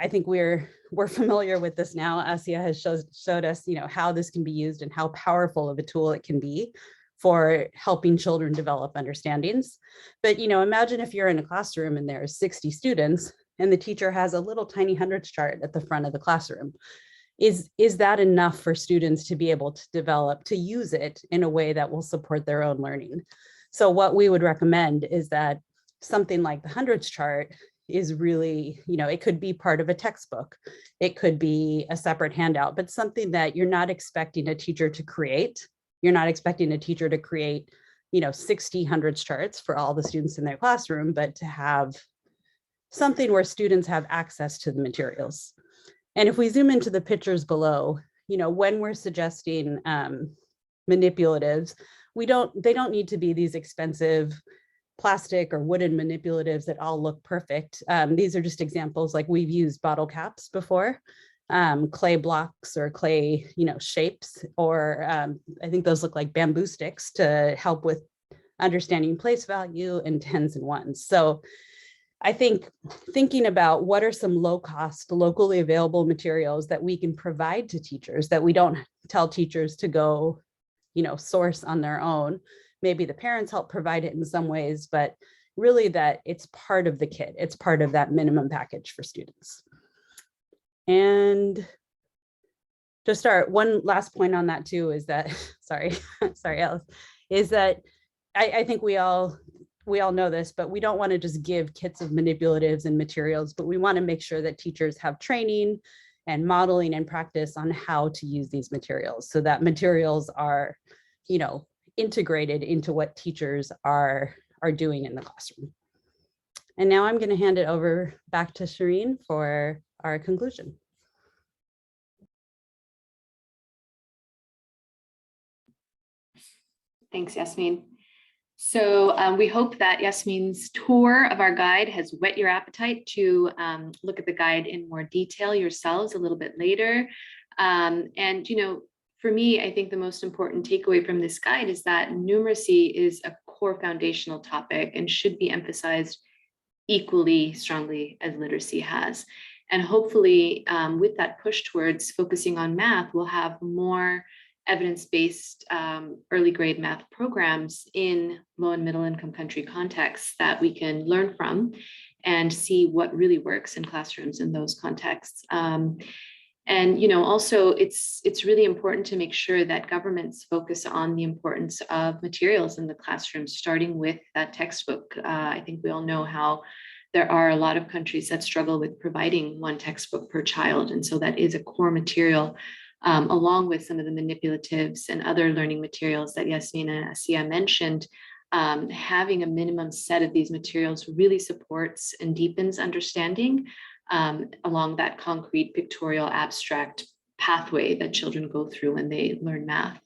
think we're familiar with this now. Asia has showed us, how this can be used and how powerful of a tool it can be for helping children develop understandings. But, imagine if you're in a classroom and there are 60 students and the teacher has a little tiny hundreds chart at the front of the classroom. Is that enough for students to be able to develop, to use it in a way that will support their own learning? So what we would recommend is that something like the hundreds chart is really, it could be part of a textbook. It could be a separate handout, but something that you're not expecting a teacher to create. You're not expecting a teacher to create, 60 hundreds charts for all the students in their classroom, but to have something where students have access to the materials. And if we zoom into the pictures below, when we're suggesting manipulatives, they don't need to be these expensive plastic or wooden manipulatives that all look perfect. These are just examples, like we've used bottle caps before, clay blocks or clay, shapes, or I think those look like bamboo sticks to help with understanding place value and tens and ones. So I think thinking about what are some low cost, locally available materials that we can provide to teachers, that we don't tell teachers to go, source on their own. Maybe the parents help provide it in some ways, but really that it's part of the kit. It's part of that minimum package for students. And to start, one last point on that too is that, sorry, Alice, is that I think we all know this, but we don't want to just give kits of manipulatives and materials, but we want to make sure that teachers have training and modeling and practice on how to use these materials, so that materials are, integrated into what teachers are doing in the classroom. And now I'm going to hand it over back to Shireen for our conclusion. Thanks, Yasmin. So we hope that Yasmin's tour of our guide has whet your appetite to look at the guide in more detail yourselves a little bit later. And, for me, I think the most important takeaway from this guide is that numeracy is a core foundational topic and should be emphasized equally strongly as literacy has. And hopefully with that push towards focusing on math, we'll have more evidence-based early grade math programs in low and middle income country contexts that we can learn from and see what really works in classrooms in those contexts. And also it's really important to make sure that governments focus on the importance of materials in the classroom, starting with that textbook. I think we all know how there are a lot of countries that struggle with providing one textbook per child. And so that is a core material, along with some of the manipulatives and other learning materials that Yasmin and Asia mentioned. Having a minimum set of these materials really supports and deepens understanding along that concrete pictorial abstract pathway that children go through when they learn math.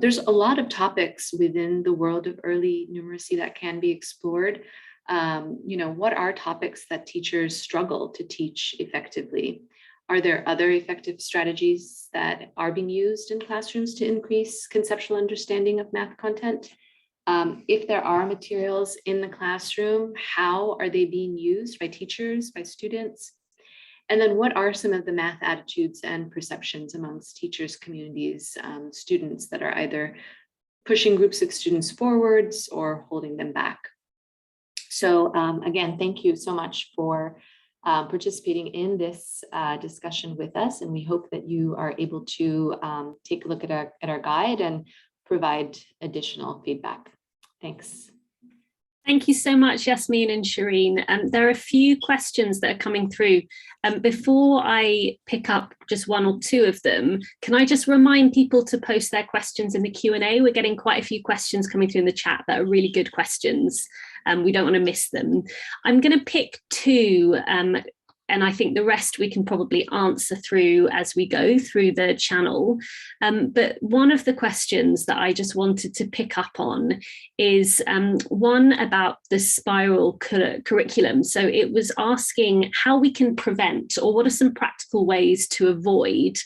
There's a lot of topics within the world of early numeracy that can be explored. What are topics that teachers struggle to teach effectively? Are there other effective strategies that are being used in classrooms to increase conceptual understanding of math content? If there are materials in the classroom, how are they being used by teachers, by students? And then what are some of the math attitudes and perceptions amongst teachers, communities, students that are either pushing groups of students forwards or holding them back? So again, thank you so much for participating in this discussion with us. And we hope that you are able to take a look at our guide and provide additional feedback. Thanks. Thank you so much, Yasmine and Shireen. There are a few questions that are coming through. Before I pick up just one or two of them, can I just remind people to post their questions in the Q&A? We're getting quite a few questions coming through in the chat that are really good questions. We don't want to miss them. I'm going to pick two, and I think the rest we can probably answer through as we go through the channel. But one of the questions that I just wanted to pick up on is one about the spiral curriculum. So it was asking how we can prevent, or what are some practical ways to avoid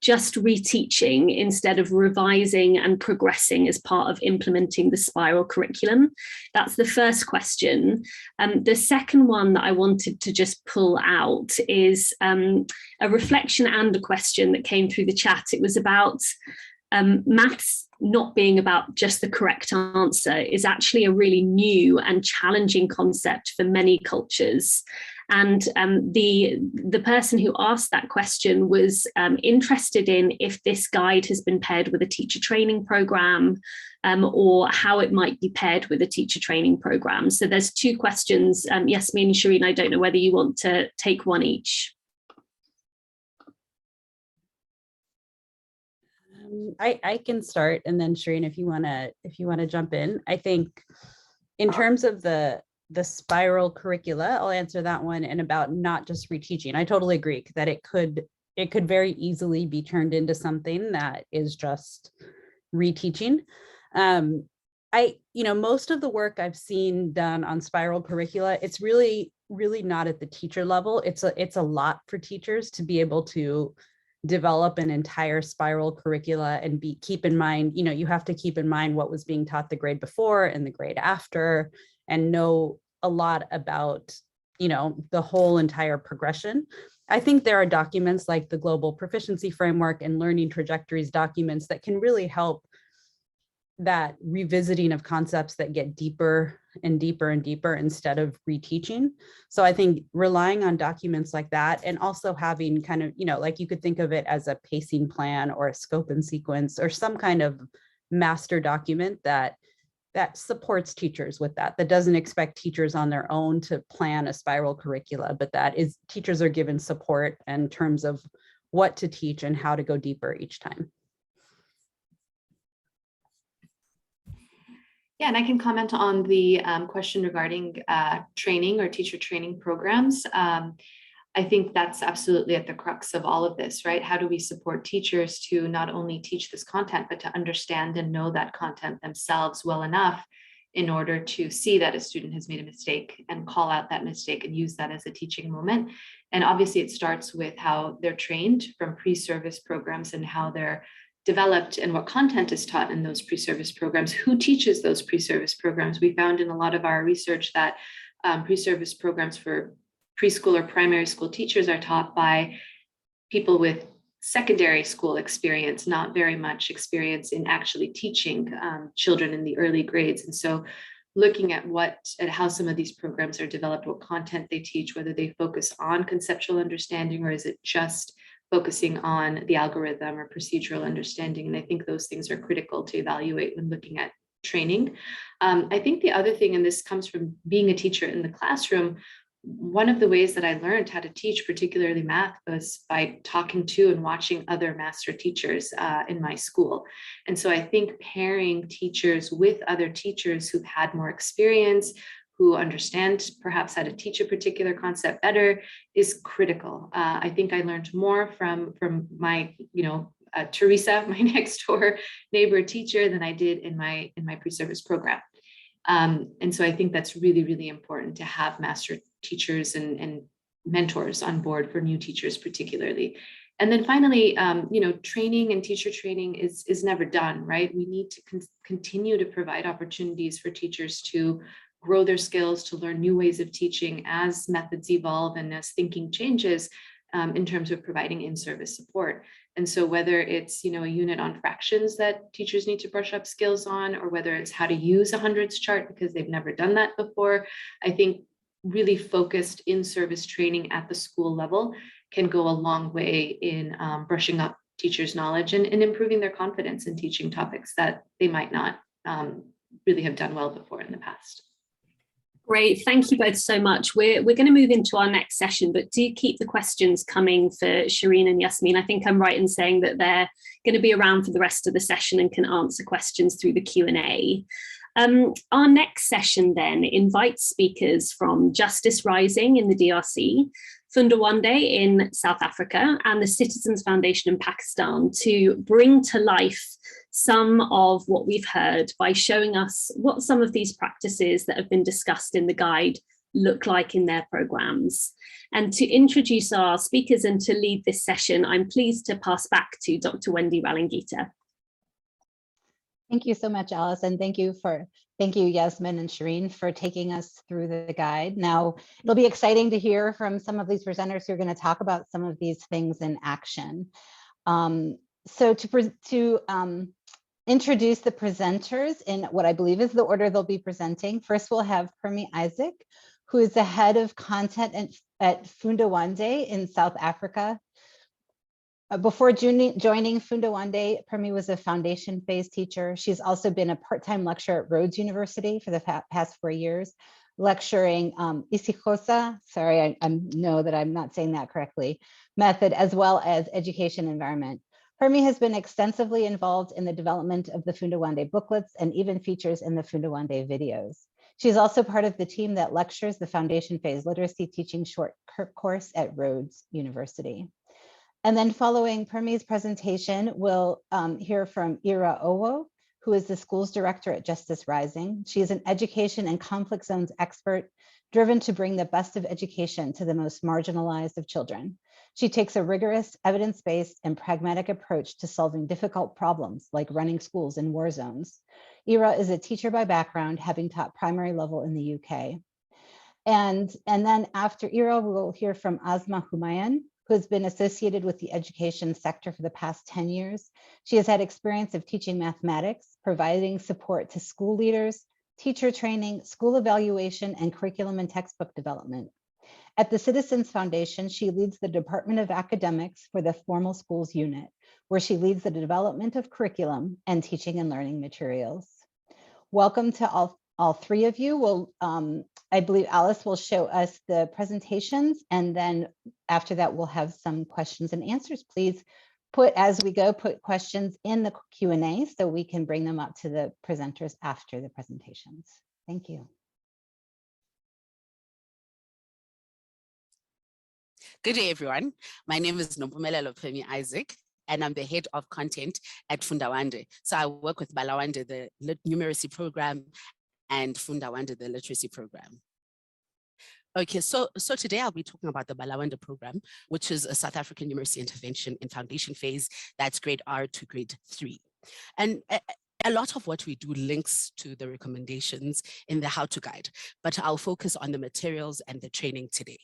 just reteaching instead of revising and progressing as part of implementing the spiral curriculum? That's the first question. The second one that I wanted to just pull out is a reflection and a question that came through the chat. It was about maths not being about just the correct answer is actually a really new and challenging concept for many cultures. And the person who asked that question was interested in if this guide has been paired with a teacher training program, or how it might be paired with a teacher training program. So there's two questions. Yasmin and Shireen, I don't know whether you want to take one each. I can start, and then Shireen, if you wanna jump in. I think in terms of the spiral curricula, I'll answer that one, and about not just reteaching. I totally agree that it could very easily be turned into something that is just reteaching. Most of the work I've seen done on spiral curricula, it's really not at the teacher level. It's a lot for teachers to be able to develop an entire spiral curricula and keep in mind, you have to keep in mind what was being taught the grade before and the grade after, and know a lot about, the whole entire progression. I think there are documents like the Global Proficiency Framework and Learning Trajectories documents that can really help that revisiting of concepts that get deeper and deeper and deeper instead of reteaching. So I think relying on documents like that, and also having kind of, like you could think of it as a pacing plan or a scope and sequence or some kind of master document that supports teachers with that doesn't expect teachers on their own to plan a spiral curricula, but teachers are given support in terms of what to teach and how to go deeper each time. Yeah, and I can comment on the question regarding training or teacher training programs. I think that's absolutely at the crux of all of this, right? How do we support teachers to not only teach this content, but to understand and know that content themselves well enough in order to see that a student has made a mistake and call out that mistake and use that as a teaching moment. And obviously it starts with how they're trained from pre-service programs and how they're developed and what content is taught in those pre-service programs, who teaches those pre-service programs. We found in a lot of our research that pre-service programs for preschool or primary school teachers are taught by people with secondary school experience, not very much experience in actually teaching children in the early grades. And so looking at how some of these programs are developed, what content they teach, whether they focus on conceptual understanding, or is it just focusing on the algorithm or procedural understanding. And I think those things are critical to evaluate when looking at training. I think the other thing, and this comes from being a teacher in the classroom, one of the ways that I learned how to teach, particularly math, was by talking to and watching other master teachers in my school. And so I think pairing teachers with other teachers who've had more experience, who understand perhaps how to teach a particular concept better, is critical. I think I learned more from my, Teresa, my next door neighbor teacher, than I did in my pre-service program. And so I think that's really, really important to have master teachers and mentors on board for new teachers particularly. And then finally, training and teacher training is never done, right? We need to continue to provide opportunities for teachers to grow their skills, to learn new ways of teaching as methods evolve and as thinking changes, in terms of providing in-service support. And so whether it's, a unit on fractions that teachers need to brush up skills on, or whether it's how to use a hundreds chart because they've never done that before, I think really focused in-service training at the school level can go a long way in brushing up teachers' knowledge and improving their confidence in teaching topics that they might not really have done well before in the past. Great, thank you both so much. We're going to move into our next session, but do keep the questions coming for Shireen and Yasmin. I think I'm right in saying that they're going to be around for the rest of the session and can answer questions through the Q&A. Our next session then invites speakers from Justice Rising in the DRC, Funda Wande in South Africa, and the Citizens Foundation in Pakistan to bring to life some of what we've heard by showing us what some of these practices that have been discussed in the guide look like in their programs. And to introduce our speakers and to lead this session, I'm pleased to pass back to Dr. Wendi Ralaingita. Thank you so much, Alice, and thank you, Yasmin and Shireen, for taking us through the guide. Now, it'll be exciting to hear from some of these presenters who are going to talk about some of these things in action. So to introduce the presenters in what I believe is the order they'll be presenting, first we'll have Permie Isaace, who is the head of content at Funda Wande in South Africa. Before joining Funda Wande, Permie was a foundation phase teacher. She's also been a part-time lecturer at Rhodes University for the past 4 years, lecturing IsiXhosa, sorry, I know that I'm not saying that correctly, method, as well as education environment. Permie has been extensively involved in the development of the Funda Wande booklets and even features in the Funda Wande videos. She's also part of the team that lectures the foundation phase literacy teaching short course at Rhodes University. And then following Permie's presentation, we'll hear from Ee-Reh Owo, who is the schools director at Justice Rising. She is an education and conflict zones expert driven to bring the best of education to the most marginalized of children. She takes a rigorous, evidence-based and pragmatic approach to solving difficult problems like running schools in war zones. Ee-Reh is a teacher by background, having taught primary level in the UK. And then after Ee-Reh, we'll hear from Azma Humayun, who has been associated with the education sector for the past 10 years. She has had experience of teaching mathematics, providing support to school leaders, teacher training, school evaluation, and curriculum and textbook development. At the Citizens Foundation, she leads the Department of Academics for the Formal Schools Unit, where she leads the development of curriculum and teaching and learning materials. Welcome to all three of you. I believe Alice will show us the presentations, and then after that, we'll have some questions and answers. Please put questions in the Q&A so we can bring them up to the presenters after the presentations. Thank you. Good day, everyone. My name is Permie Isaace, and I'm the head of content at Funda Wande. So I work with Balawande, the numeracy program, and Funda Wande, the literacy program. Okay, so today I'll be talking about the Balawande program, which is a South African numeracy intervention in foundation phase, that's grade R to grade 3. And a lot of what we do links to the recommendations in the how-to guide, but I'll focus on the materials and the training today.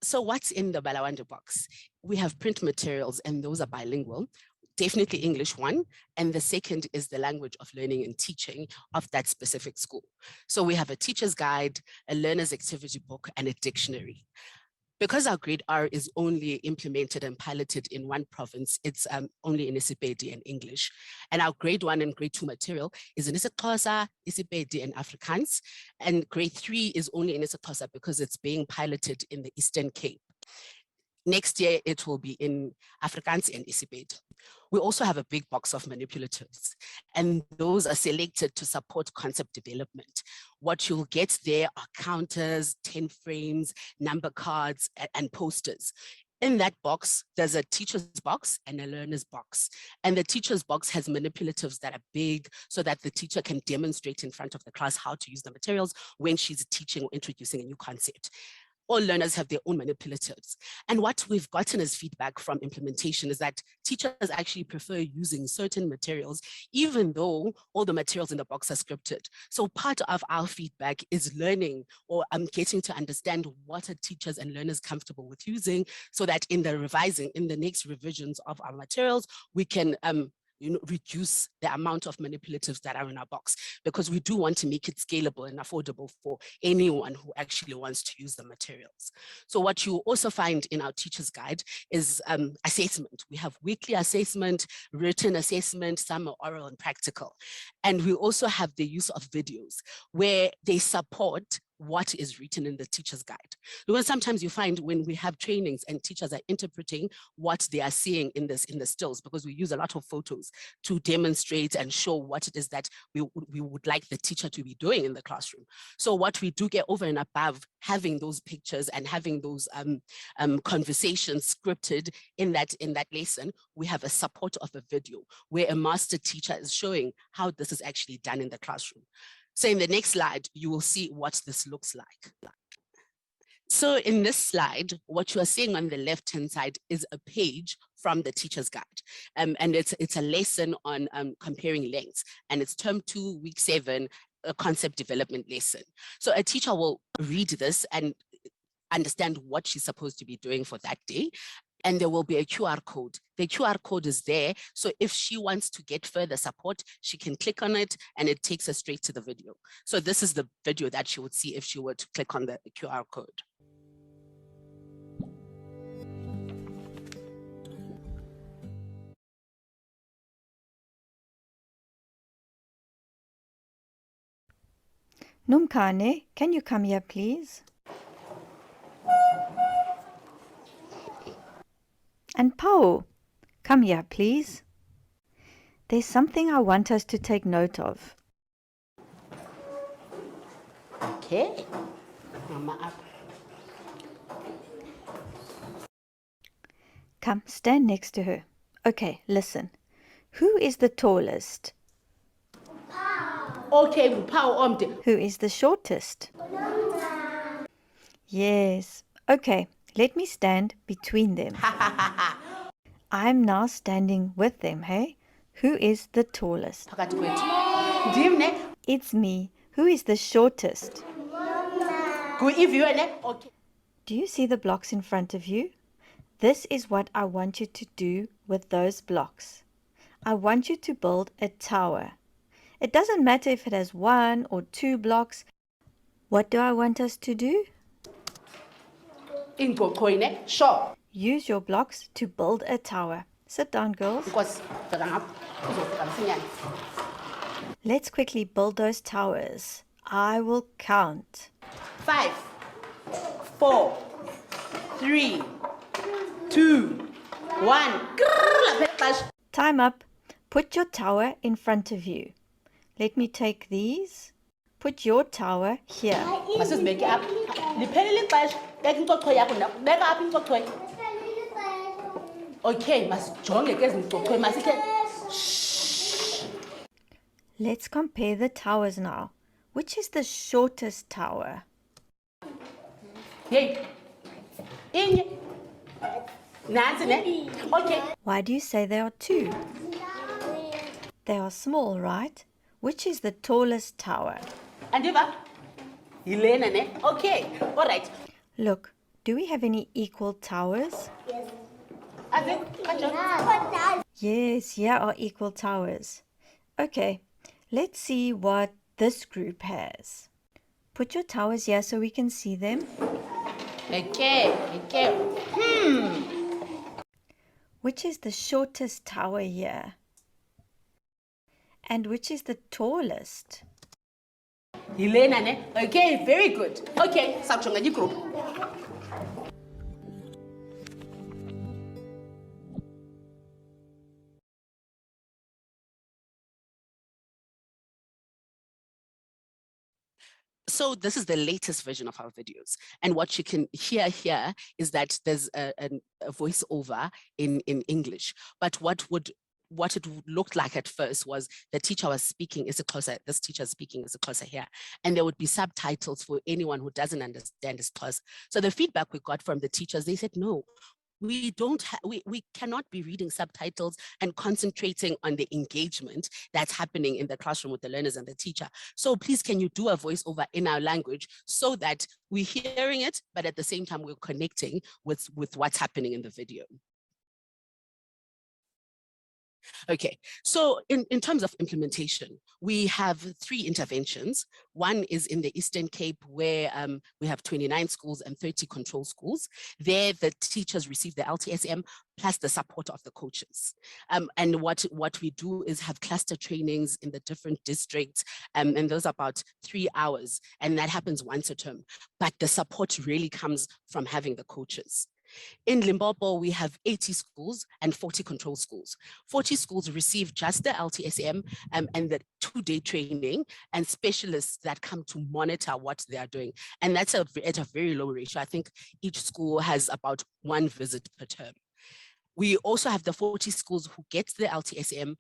So what's in the Balawande box? We have print materials, and those are bilingual. Definitely English one, and the second is the language of learning and teaching of that specific school. So we have a teacher's guide, a learner's activity book, and a dictionary. Because our grade R is only implemented and piloted in one province, it's only in isiPedi and English. And our grade 1 and grade 2 material is in isiXhosa, isiPedi, and Afrikaans. And grade 3 is only in isiXhosa because it's being piloted in the Eastern Cape. Next year, it will be in Afrikaans and isiPedi. We also have a big box of manipulatives, and those are selected to support concept development. What you'll get there are counters, 10 frames, number cards, and posters. In that box, there's a teacher's box and a learner's box. And the teacher's box has manipulatives that are big so that the teacher can demonstrate in front of the class how to use the materials when she's teaching or introducing a new concept. All learners have their own manipulatives. And what we've gotten as feedback from implementation is that teachers actually prefer using certain materials, even though all the materials in the box are scripted. So part of our feedback is learning or getting to understand what are teachers and learners comfortable with using so that in the next revisions of our materials, we can reduce the amount of manipulatives that are in our box, because we do want to make it scalable and affordable for anyone who actually wants to use the materials. So what you also find in our teacher's guide is assessment. We have weekly assessment, written assessment, some are oral and practical. And we also have the use of videos where they support what is written in the teacher's guide. Because sometimes you find when we have trainings and teachers are interpreting what they are seeing in the stills, because we use a lot of photos to demonstrate and show what it is that we would like the teacher to be doing in the classroom. So what we do get over and above having those pictures and having those conversations scripted in that lesson, we have a support of a video where a master teacher is showing how this is actually done in the classroom. So in the next slide, you will see what this looks like. So in this slide, what you are seeing on the left-hand side is a page from the teacher's guide. And it's a lesson on comparing lengths, and it's term 2, week 7, a concept development lesson. So a teacher will read this and understand what she's supposed to be doing for that day. And there will be a QR code. The QR code is there. So if she wants to get further support, she can click on it and it takes her straight to the video. So this is the video that she would see if she were to click on the QR code. Numkane, can you come here, please? And Pao, come here, please. There's something I want us to take note of. Okay. Mama up. Come, stand next to her. Okay, listen. Who is the tallest? Okay, Pao. Who is the shortest? Yes. Okay, let me stand between them. I'm now standing with them, hey? Who is the tallest? It's me. Who is the shortest? Do you see the blocks in front of you? This is what I want you to do with those blocks. I want you to build a tower. It doesn't matter if it has 1 or 2 blocks. What do I want us to do? Use your blocks to build a tower. Sit down, girls. Let's quickly build those towers. I will count. 5, 4, 3, 2, 1. Time up. Put your tower in front of you. Let me take these. Put your tower here. Okay, Let's compare the towers now. Which is the shortest tower? Okay. Why do you say there are 2? They are small, right? Which is the tallest tower? Okay, all right. Look, do we have any equal towers? Yes, here are equal towers. Okay, let's see what this group has. Put your towers here so we can see them. Okay. Which is the shortest tower here? And which is the tallest? Okay, very good. Okay, group. So this is the latest version of our videos. And what you can hear here is that there's a voiceover in English. But what it would look like at first was the teacher was speaking, this teacher speaking is closer here. And there would be subtitles for anyone who doesn't understand this class. So the feedback we got from the teachers, they said, no, we cannot be reading subtitles and concentrating on the engagement that's happening in the classroom with the learners and the teacher. So please, can you do a voiceover in our language so that we're hearing it, but at the same time, we're connecting with what's happening in the video. Okay, so in terms of implementation, we have 3 interventions. One is in the Eastern Cape, where we have 29 schools and 30 control schools. There, the teachers receive the LTSM plus the support of the coaches. And what we do is have cluster trainings in the different districts, and those are about 3 hours, and that happens once a term. But the support really comes from having the coaches. In Limpopo, we have 80 schools and 40 control schools. 40 schools receive just the LTSM and the 2-day training and specialists that come to monitor what they are doing. And that's at a very low ratio. I think each school has about 1 visit per term. We also have the 40 schools who get the LTSM,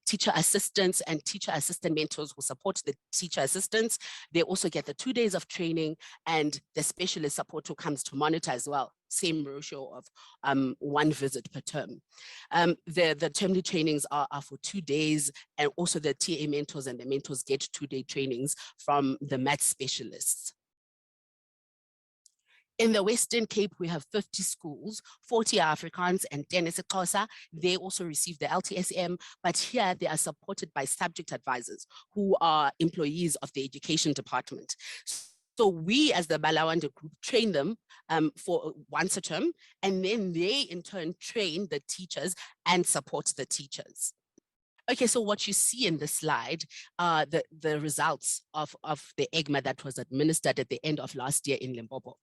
teacher assistants and teacher assistant mentors who support the teacher assistants. They also get the 2 days of training and the specialist support who comes to monitor as well. Same ratio of 1 visit per term. The termly trainings are for 2 days, and also the TA mentors and the mentors get 2-day trainings from the math specialists. In the Western Cape, we have 50 schools, 40 are Afrikaans and 10 is Xhosa. They also receive the LTSM, but here they are supported by subject advisors who are employees of the education department. So we, as the Balawande group, train them for once a term, and then they in turn train the teachers and support the teachers. Okay, so what you see in the slide are the results of the EGMA that was administered at the end of last year in Limpopo.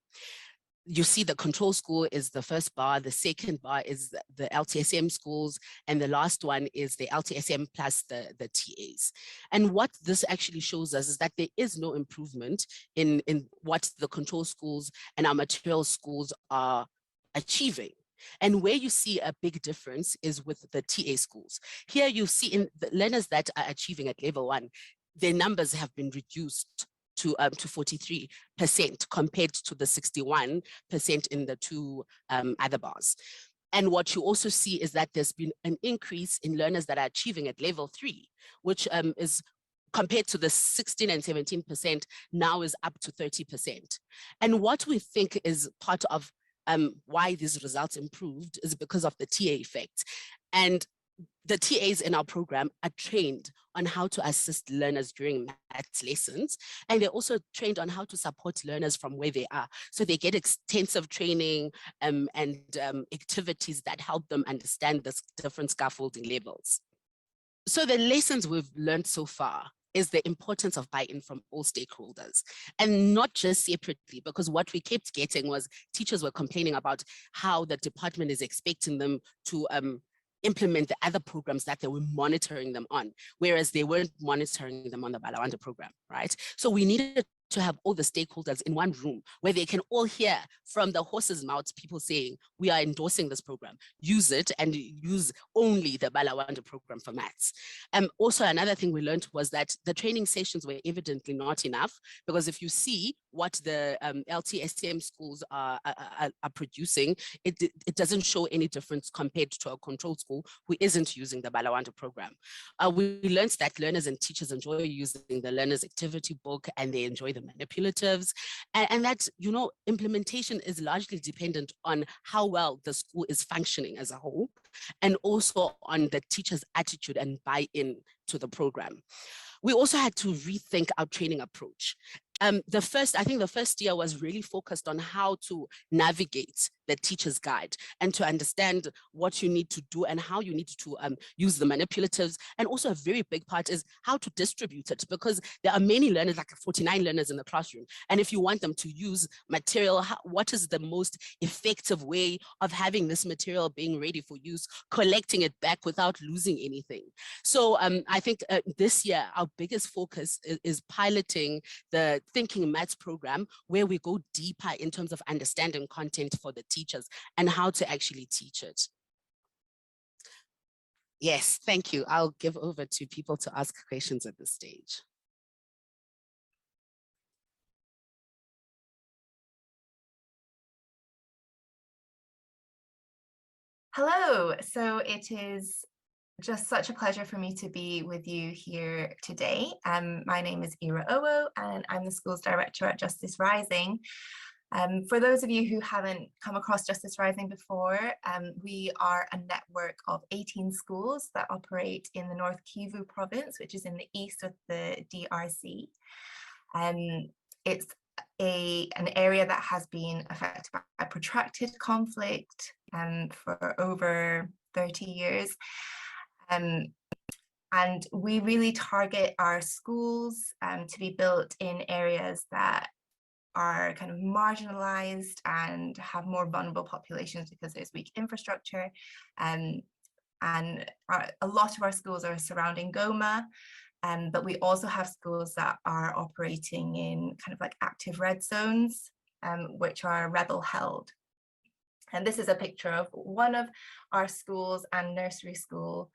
You see the control school is the first bar, the second bar is the LTSM schools, and the last one is the LTSM plus the TAs. And what this actually shows us is that there is no improvement in what the control schools and our material schools are achieving. And where you see a big difference is with the TA schools. Here you see in the learners that are achieving at level 1, their numbers have been reduced to 43% compared to the 61% in the 2 other bars. And what you also see is that there's been an increase in learners that are achieving at level 3, which is compared to the 16 and 17% now is up to 30%. And what we think is part of why these results improved is because of the TA effect. And the TAs in our program are trained on how to assist learners during maths lessons, and they're also trained on how to support learners from where they are. So they get extensive training and activities that help them understand the different scaffolding levels. So the lessons we've learned so far is the importance of buy-in from all stakeholders, and not just separately, because what we kept getting was teachers were complaining about how the department is expecting them to implement the other programs that they were monitoring them on, whereas they weren't monitoring them on the Balawande program, right? So we needed to have all the stakeholders in one room where they can all hear from the horse's mouth people saying, we are endorsing this program, use it, and use only the Balawande program for maths. Also, another thing we learned was that the training sessions were evidently not enough, because if you see what the LTSM schools are producing, it doesn't show any difference compared to a control school who isn't using the Balawande program. We learned that learners and teachers enjoy using the learner's activity book, and they enjoy the manipulatives, and that, you know, implementation is largely dependent on how well the school is functioning as a whole, and also on the teacher's attitude and buy-in to the program. We also had to rethink our training approach. I think the first year was really focused on how to navigate the teacher's guide and to understand what you need to do and how you need to use the manipulatives. And also a very big part is how to distribute it, because there are many learners, like 49 learners in the classroom. And if you want them to use material, what is the most effective way of having this material being ready for use, collecting it back without losing anything? So I think this year, our biggest focus is piloting the Thinking Maths program, where we go deeper in terms of understanding content for the teachers and how to actually teach it. Yes, thank you. I'll give over to people to ask questions at this stage. Hello, so it is just such a pleasure for me to be with you here today. My name is Ee-Reh Owo, and I'm the Schools Director at Justice Rising. For those of you who haven't come across Justice Rising before, we are a network of 18 schools that operate in the North Kivu province, which is in the east of the DRC. It's an area that has been affected by protracted conflict for over 30 years. And we really target our schools to be built in areas that are kind of marginalized and have more vulnerable populations because there's weak infrastructure. A lot of our schools are surrounding Goma, but we also have schools that are operating in kind of like active red zones, which are rebel held. And this is a picture of one of our schools and nursery school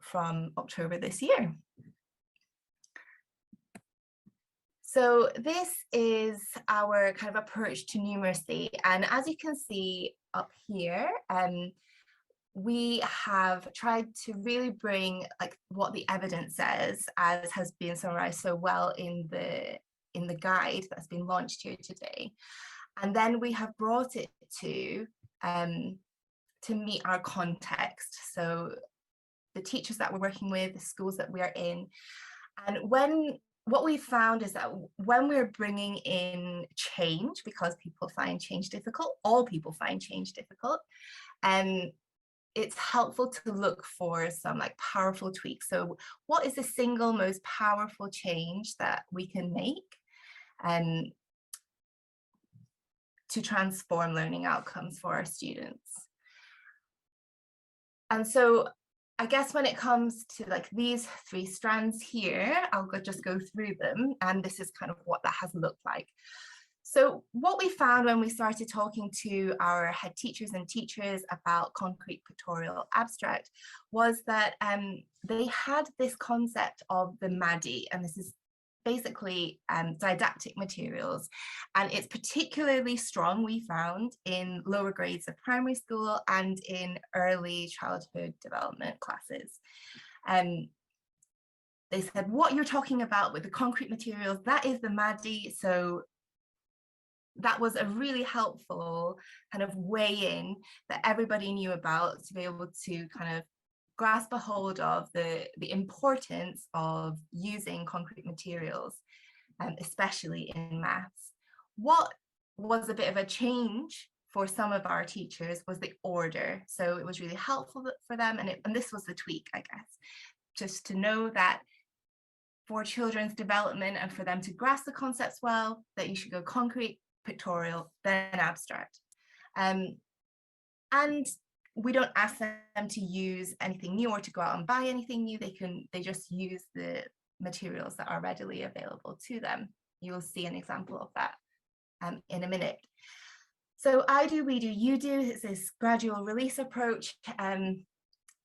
from October this year. So this is our kind of approach to numeracy. And as you can see up here, we have tried to really bring like what the evidence says, as has been summarized so well in the guide that's been launched here today. And then we have brought it to meet our context. So the teachers that we're working with, the schools that we are in. And what we found is that when we're bringing in change, because people find change difficult, all people find change difficult, it's helpful to look for some like powerful tweaks. So what is the single most powerful change that we can make to transform learning outcomes for our students? And so I guess when it comes to like these three strands here, I'll just go through them, and this is kind of what that has looked like. So what we found when we started talking to our head teachers and teachers about concrete pictorial abstract was that they had this concept of the MADI, and this is basically didactic materials, and it's particularly strong, we found, in lower grades of primary school and in early childhood development classes. They said, what you're talking about with the concrete materials, that is the MADI. So that was a really helpful kind of way in that everybody knew about, to be able to kind of grasp a hold of the importance of using concrete materials, especially in maths. What was a bit of a change for some of our teachers was the order. So it was really helpful for them, and this was the tweak, I guess, just to know that for children's development and for them to grasp the concepts well, that you should go concrete, pictorial, then abstract. And we don't ask them to use anything new or to go out and buy anything new. They just use the materials that are readily available to them. You'll see an example of that in a minute. So I do, we do, you do. It's this gradual release approach,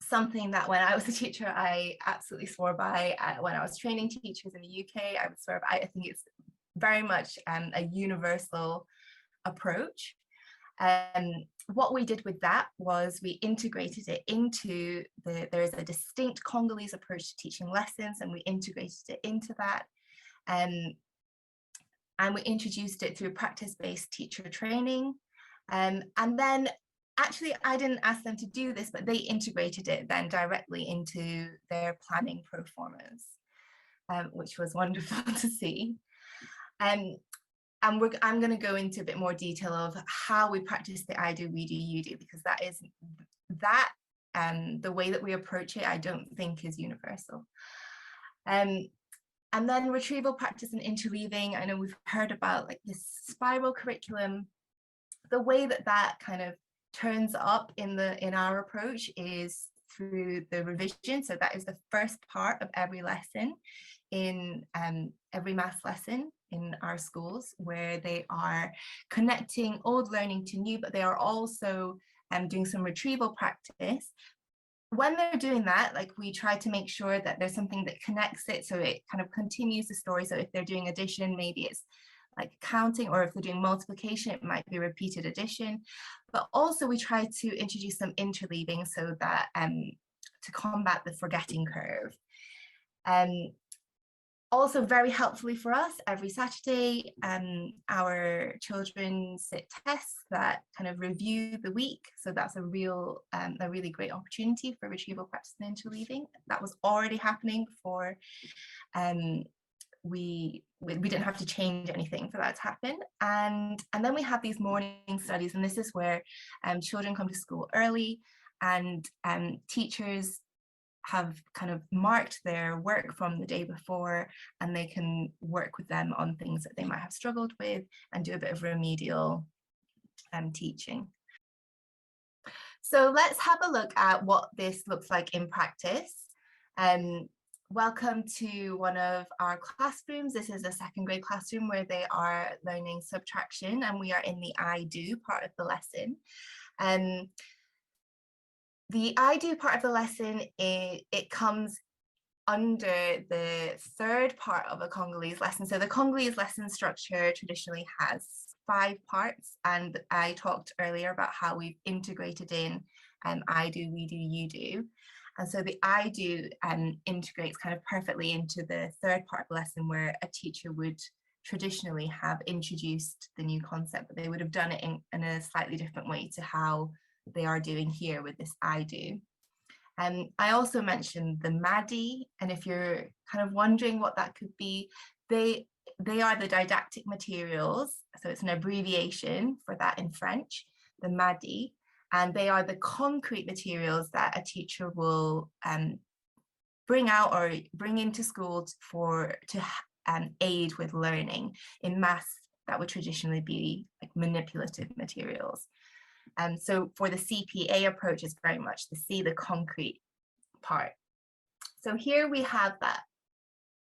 something that when I was a teacher, I absolutely swore by. When I was training teachers in the UK, I would swear by. I think it's very much a universal approach. What we did with that was we integrated it into there is a distinct Congolese approach to teaching lessons, and we integrated it into that. And we introduced it through practice-based teacher training. And then actually, I didn't ask them to do this, but they integrated it then directly into their planning pro formas, which was wonderful to see. And I'm going to go into a bit more detail of how we practice the I do, we do, you do, because the way that we approach it, I don't think is universal. And then retrieval practice and interweaving. I know we've heard about like this spiral curriculum. The way that kind of turns up in our approach is through the revision. So that is the first part of every lesson in every maths lesson in our schools, where they are connecting old learning to new, but they are also doing some retrieval practice. When they're doing that, like, we try to make sure that there's something that connects it, so it kind of continues the story. So if they're doing addition, maybe it's like counting, or if they're doing multiplication, it might be repeated addition. But also we try to introduce some interleaving so that to combat the forgetting curve. Also very helpfully for us, every Saturday, our children sit tests that kind of review the week. So that's a really great opportunity for retrieval practice and interleaving. That was already happening before we didn't have to change anything for that to happen. And then we have these morning studies, and this is where children come to school early, and teachers have kind of marked their work from the day before, and they can work with them on things that they might have struggled with and do a bit of remedial teaching. So let's have a look at what this looks like in practice. Welcome to one of our classrooms. This is a second grade classroom where they are learning subtraction, and we are in the I do part of the lesson. The I do part of the lesson, it comes under the third part of a Congolese lesson. So the Congolese lesson structure traditionally has 5 parts, and I talked earlier about how we've integrated in I do, we do, you do. And so the I do integrates kind of perfectly into the third part of the lesson, where a teacher would traditionally have introduced the new concept, but they would have done it in a slightly different way to how they are doing here with this I do. I also mentioned the MADI, and if you're kind of wondering what that could be, they are the didactic materials, so it's an abbreviation for that in French, the MADI, and they are the concrete materials that a teacher will bring out or bring into school to aid with learning. In maths, that would traditionally be like manipulative materials. So for the CPA approach, is very much the concrete part. So here we have that.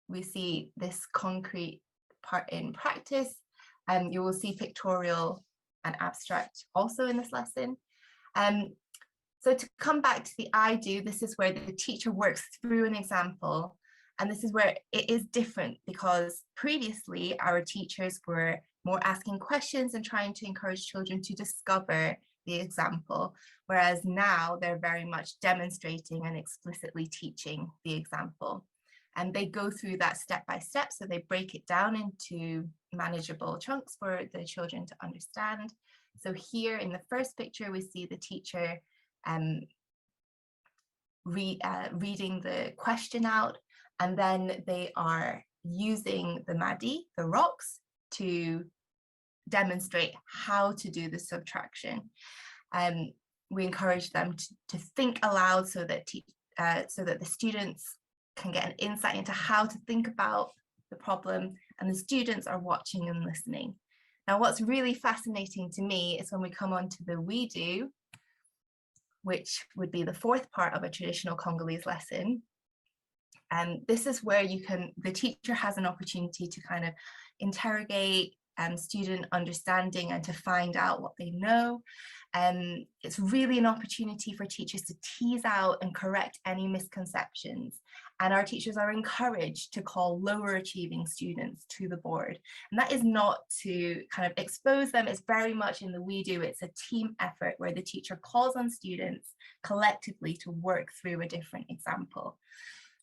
We see this concrete part in practice. You will see pictorial and abstract also in this lesson. So to come back to the I do, this is where the teacher works through an example. And this is where it is different, because previously our teachers were more asking questions and trying to encourage children to discover the example, whereas now they're very much demonstrating and explicitly teaching the example. And they go through that step by step, so they break it down into manageable chunks for the children to understand. So here in the first picture, we see the teacher reading the question out, and then they are using the MADI, the rocks, to demonstrate how to do the subtraction. We encourage them to think aloud, so that the students can get an insight into how to think about the problem, and the students are watching and listening. Now, what's really fascinating to me is when we come on to the we do, which would be the fourth part of a traditional Congolese lesson. And this is where the teacher has an opportunity to kind of interrogate student understanding and to find out what they know. It's really an opportunity for teachers to tease out and correct any misconceptions. And our teachers are encouraged to call lower achieving students to the board. And that is not to kind of expose them. It's very much in the we do. It's a team effort where the teacher calls on students collectively to work through a different example.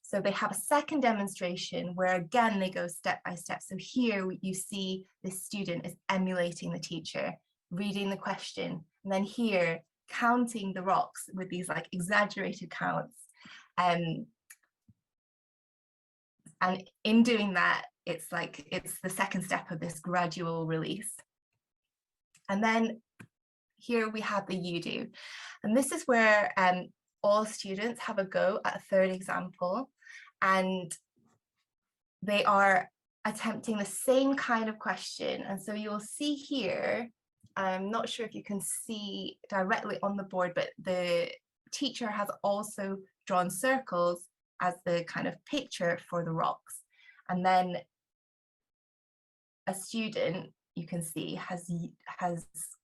So they have a second demonstration where again they go step by step. So here you see the student is emulating the teacher, reading the question, and then here counting the rocks with these like exaggerated counts. And in doing that, it's the second step of this gradual release. And then here we have the you do. And this is where all students have a go at a third example, and they are attempting the same kind of question. And so you'll see here, I'm not sure if you can see directly on the board, but the teacher has also drawn circles as the kind of picture for the rocks. And then a student, you can see, has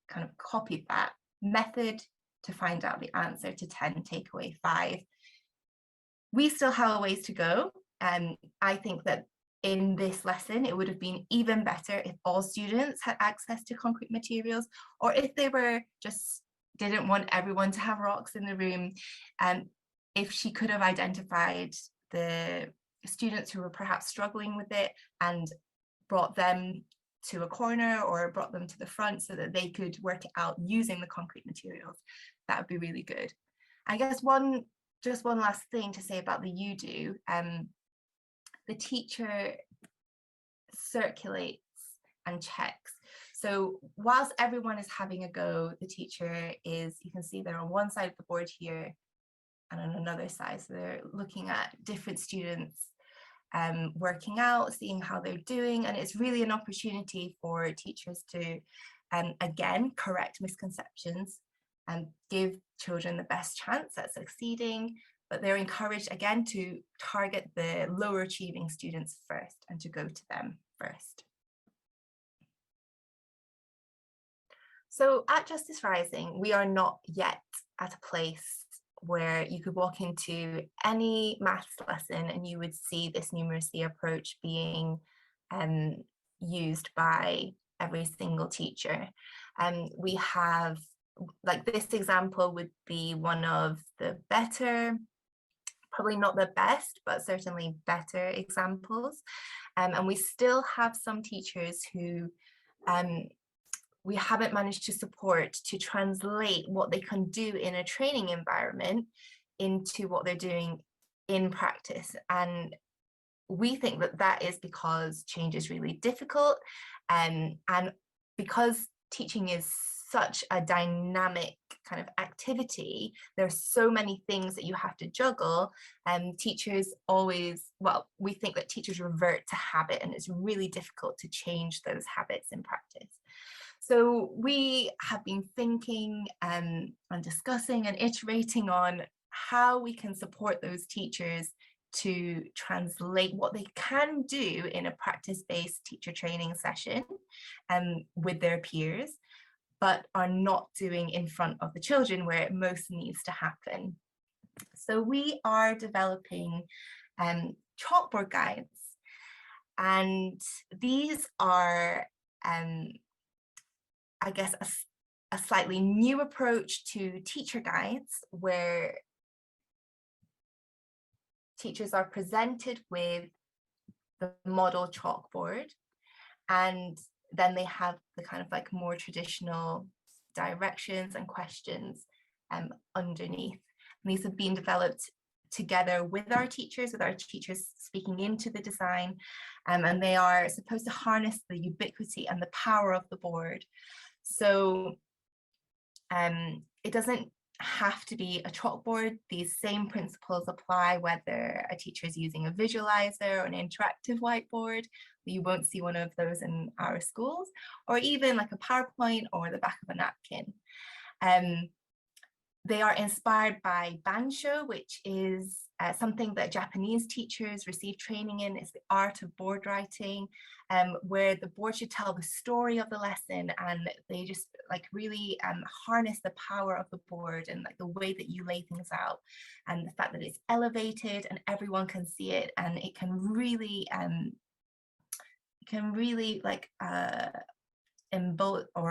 kind of copied that method to find out the answer to 10, take away 5. We still have a ways to go. And I think that in this lesson, it would have been even better if all students had access to concrete materials, or if they didn't want everyone to have rocks in the room. If she could have identified the students who were perhaps struggling with it and brought them to a corner or brought them to the front so that they could work it out using the concrete materials. That would be really good. I guess just one last thing to say about the UDO. The teacher circulates and checks. So whilst everyone is having a go, the teacher is, you can see they're on one side of the board here and on another side. So they're looking at different students working out, seeing how they're doing. And it's really an opportunity for teachers to, again, correct misconceptions and give children the best chance at succeeding. But they're encouraged, again, to target the lower achieving students first and to go to them first. So at Justice Rising, we are not yet at a place where you could walk into any maths lesson and you would see this numeracy approach being used by every single teacher. We have, like, this example would be one of the better, probably not the best, but certainly better examples. And we still have some teachers who we haven't managed to support to translate what they can do in a training environment into what they're doing in practice. And we think that that is because change is really difficult, and because teaching is such a dynamic kind of activity, there's so many things that you have to juggle, and teachers always, well, we think that teachers revert to habit, and it's really difficult to change those habits in practice. So we have been thinking and discussing and iterating on how we can support those teachers to translate what they can do in a practice-based teacher training session with their peers, but are not doing in front of the children where it most needs to happen. So we are developing chalkboard guides, and these are I guess a slightly new approach to teacher guides, where teachers are presented with the model chalkboard, and then they have the kind of like more traditional directions and questions underneath. And these have been developed together with our teachers speaking into the design, and they are supposed to harness the ubiquity and the power of the board. So it doesn't have to be a chalkboard. These same principles apply whether a teacher is using a visualizer or an interactive whiteboard. You won't see one of those in our schools, or even like a PowerPoint or the back of a napkin. They are inspired by bansho, which is something that Japanese teachers receive training in. It's the art of board writing, where the board should tell the story of the lesson, and they just like really harness the power of the board and like the way that you lay things out, and the fact that it's elevated and everyone can see it, and it can really like empower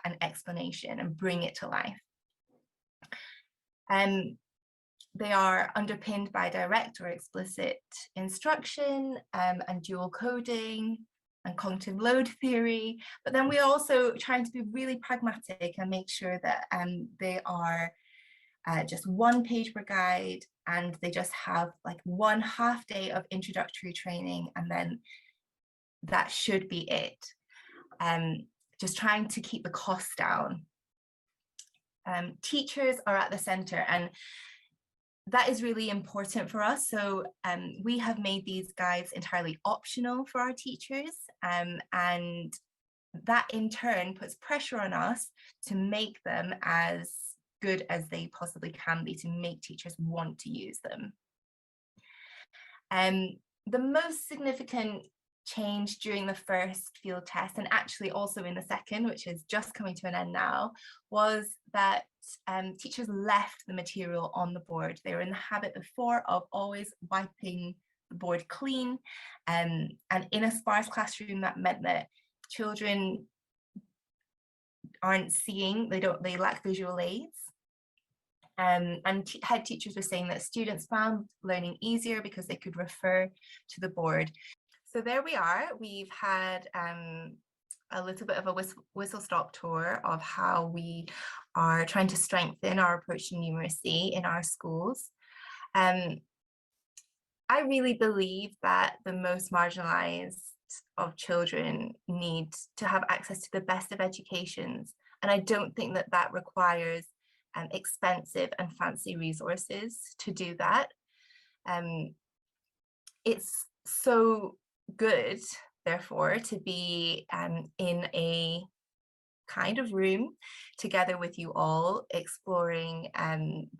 an explanation and bring it to life. They are underpinned by direct or explicit instruction and dual coding and cognitive load theory. But then we're also trying to be really pragmatic and make sure that they are just one page per guide, and they just have like 1/2 day of introductory training, and then that should be it. Just trying to keep the cost down. Teachers are at the center, and that is really important for us. So we have made these guides entirely optional for our teachers, and that in turn puts pressure on us to make them as good as they possibly can be, to make teachers want to use them. The most significant change during the first field test, and actually also in the second, which is just coming to an end now, was that teachers left the material on the board. They were in the habit before of always wiping the board clean, and in a sparse classroom that meant that children aren't seeing, they lack visual aids. And head teachers were saying that students found learning easier because they could refer to the board. So there we are. We've had a little bit of a whistle-stop tour of how we are trying to strengthen our approach to numeracy in our schools. I really believe that the most marginalized of children need to have access to the best of educations. And I don't think that that requires expensive and fancy resources to do that. It's so good, therefore, to be in a kind of room together with you all, exploring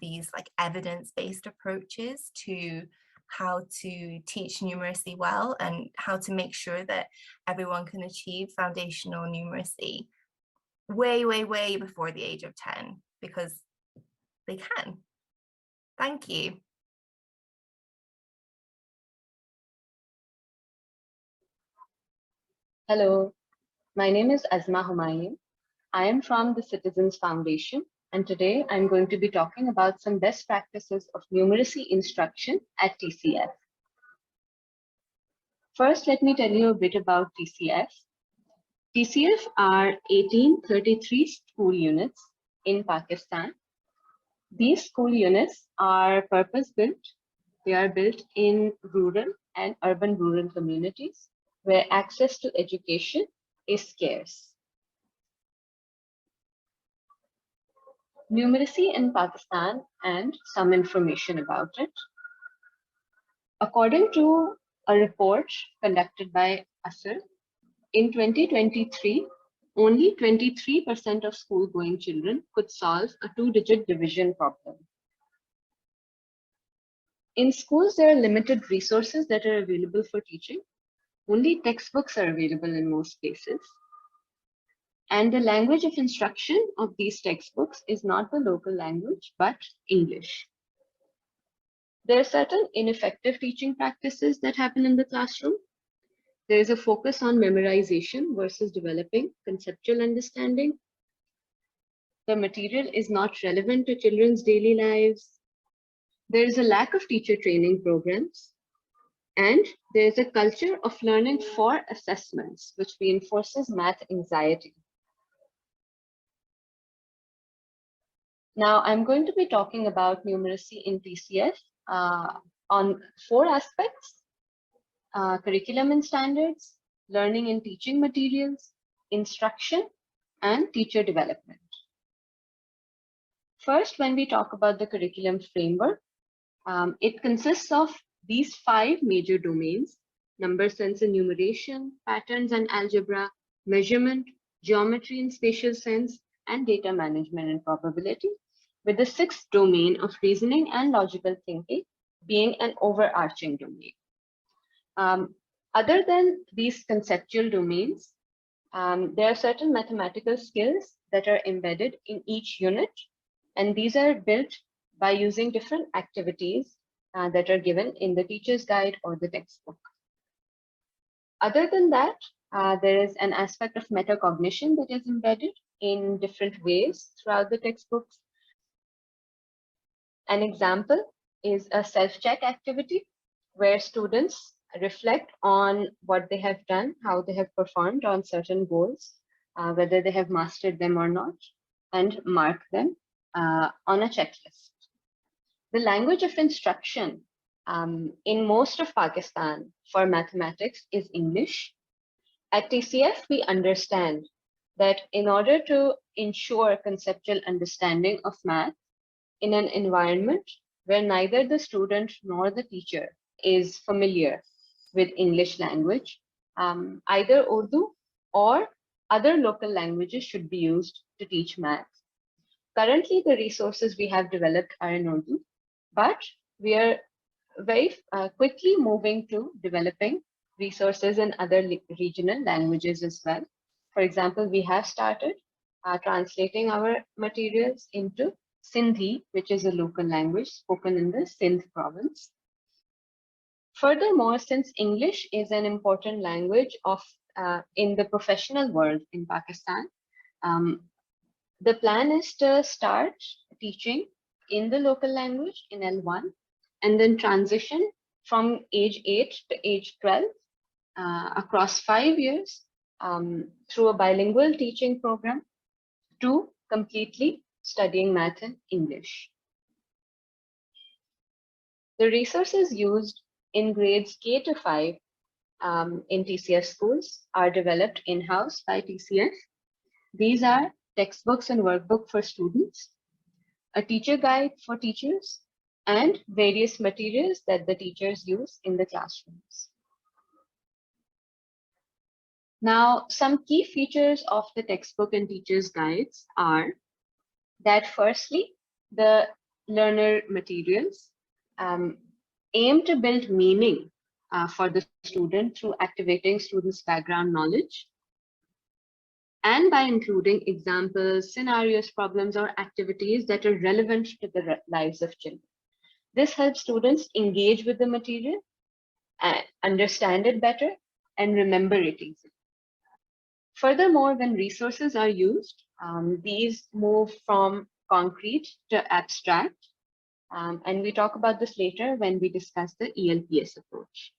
these like evidence-based approaches to how to teach numeracy well and how to make sure that everyone can achieve foundational numeracy way, way, way before the age of 10, because they can. Thank you. Hello, my name is Azma Humayun. I am from the Citizens Foundation, and today I'm going to be talking about some best practices of numeracy instruction at TCF. First, let me tell you a bit about TCF. TCF are 1833 school units in Pakistan. These school units are purpose-built. They are built in rural and urban-rural communities where access to education is scarce. Numeracy in Pakistan and some information about it. According to a report conducted by ASR, in 2023, only 23% of school-going children could solve a two-digit division problem. In schools, there are limited resources that are available for teaching. Only textbooks are available in most places. And the language of instruction of these textbooks is not the local language, but English. There are certain ineffective teaching practices that happen in the classroom. There is a focus on memorization versus developing conceptual understanding. The material is not relevant to children's daily lives. There is a lack of teacher training programs. And there is a culture of learning for assessments, which reinforces math anxiety. Now, I'm going to be talking about numeracy in TCF on 4 aspects: curriculum and standards, learning and teaching materials, instruction, and teacher development. First, when we talk about the curriculum framework, it consists of these 5 major domains: number sense and numeration, patterns and algebra, measurement, geometry and spatial sense, and data management and probability, with the 6th domain of reasoning and logical thinking being an overarching domain. Other than these conceptual domains, there are certain mathematical skills that are embedded in each unit, and these are built by using different activities that are given in the teacher's guide or the textbook. Other than that, there is an aspect of metacognition that is embedded in different ways throughout the textbooks. An example is a self-check activity where students reflect on what they have done, how they have performed on certain goals, whether they have mastered them or not, and mark them on a checklist. The language of instruction in most of Pakistan for mathematics is English. At TCF, we understand that in order to ensure conceptual understanding of math in an environment where neither the student nor the teacher is familiar with English language, either Urdu or other local languages should be used to teach math. Currently, the resources we have developed are in Urdu, but we are very quickly moving to developing resources in other regional languages as well. For example, we have started translating our materials into Sindhi, which is a local language spoken in the Sindh province. Furthermore, since English is an important language in the professional world in Pakistan, the plan is to start teaching in the local language in L1, and then transition from age 8 to age 12 across 5 years through a bilingual teaching program to completely studying math and English. The resources used in grades K to 5 in TCF schools are developed in-house by TCF. These are textbooks and workbook for students, a teacher guide for teachers, and various materials that the teachers use in the classrooms. Now, some key features of the textbook and teachers guides are that firstly, the learner materials aim to build meaning for the student through activating students' background knowledge, and by including examples, scenarios, problems, or activities that are relevant to the lives of children. This helps students engage with the material, understand it better, and remember it easily. Furthermore, when resources are used, these move from concrete to abstract, and we talk about this later when we discuss the ELPS approach.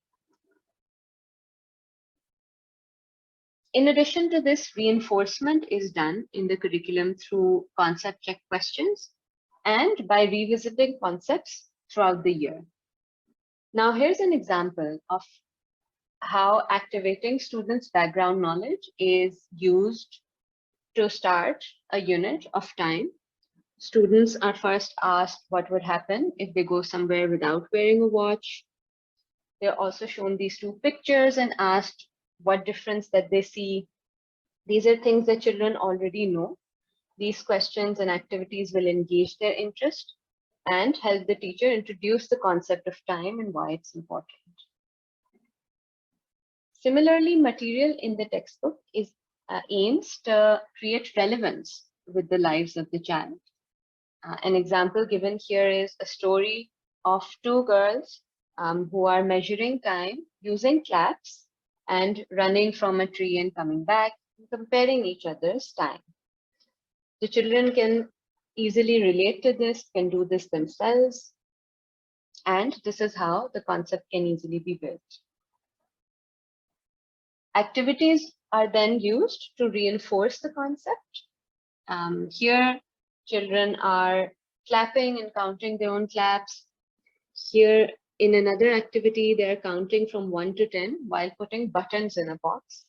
In addition to this, reinforcement is done in the curriculum through concept check questions and by revisiting concepts throughout the year. Now, here's an example of how activating students' background knowledge is used to start a unit of time. Students are first asked what would happen if they go somewhere without wearing a watch. They're also shown these two pictures and asked what difference that they see. These are things that children already know. These questions and activities will engage their interest and help the teacher introduce the concept of time and why it's important. Similarly, material in the textbook aims to create relevance with the lives of the child. An example given here is a story of two girls who are measuring time using claps and running from a tree and coming back, comparing each other's time. The children can easily relate to this, can do this themselves, and this is how the concept can easily be built. Activities are then used to reinforce the concept. Here, children are clapping and counting their own claps. Here, in another activity, they're counting from 1 to 10 while putting buttons in a box.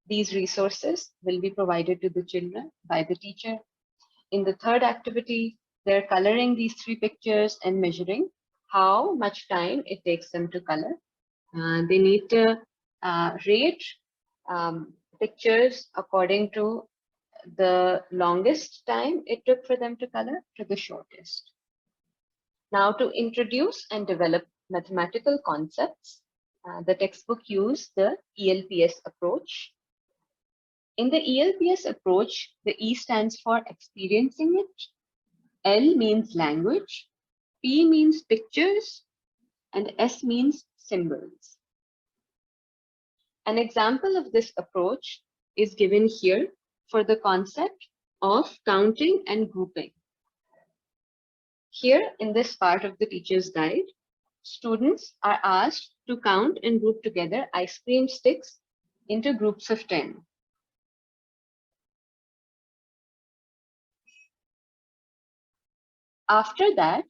These resources will be provided to the children by the teacher. In the third activity, they're coloring these 3 pictures and measuring how much time it takes them to color. They need to rate pictures according to the longest time it took for them to color to the shortest. Now, to introduce and develop mathematical concepts, the textbook used the ELPS approach. In the ELPS approach, the E stands for experiencing it, L means language, P means pictures, and S means symbols. An example of this approach is given here for the concept of counting and grouping. Here in this part of the teacher's guide, students are asked to count and group together ice cream sticks into groups of 10. After that,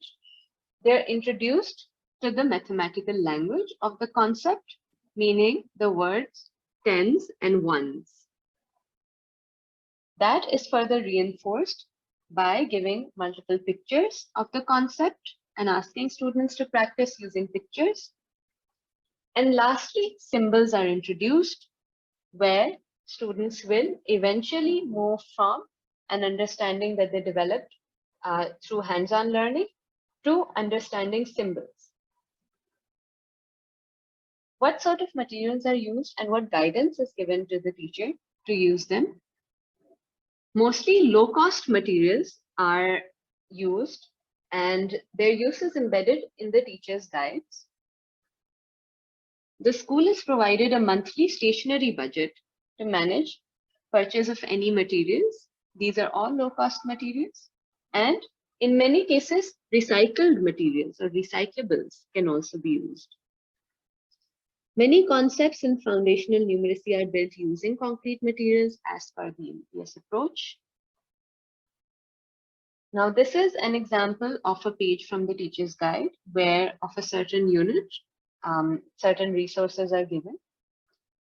they're introduced to the mathematical language of the concept, meaning the words tens and ones. That is further reinforced by giving multiple pictures of the concept and asking students to practice using pictures. And lastly, symbols are introduced where students will eventually move from an understanding that they developed through hands-on learning to understanding symbols. What sort of materials are used and what guidance is given to the teacher to use them? Mostly low-cost materials are used and their use is embedded in the teacher's guides. The school is provided a monthly stationery budget to manage purchase of any materials. These are all low-cost materials, and In many cases, recycled materials or recyclables can also be used. Many concepts in foundational numeracy are built using concrete materials as per the MPS approach. Now, this is an example of a page from the teacher's guide where of a certain unit, certain resources are given.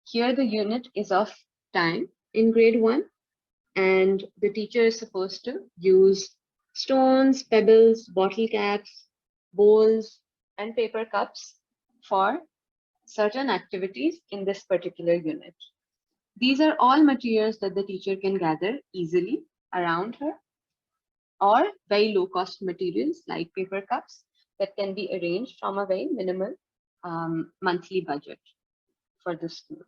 Here the unit is of time in grade 1, and the teacher is supposed to use stones, pebbles, bottle caps, bowls, and paper cups for certain activities in this particular unit. These are all materials that the teacher can gather easily around her, or very low-cost materials like paper cups that can be arranged from a very minimal monthly budget for the school.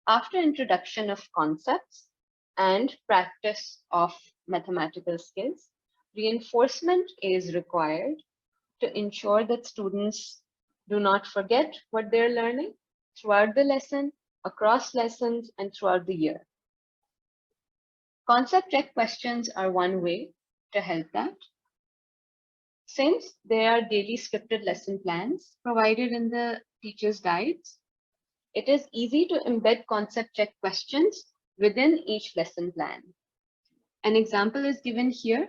After introduction of concepts and practice of mathematical skills, reinforcement is required to ensure that students do not forget what they're learning throughout the lesson, across lessons, and throughout the year. Concept check questions are one way to help that. Since there are daily scripted lesson plans provided in the teacher's guides, it is easy to embed concept check questions within each lesson plan. An example is given here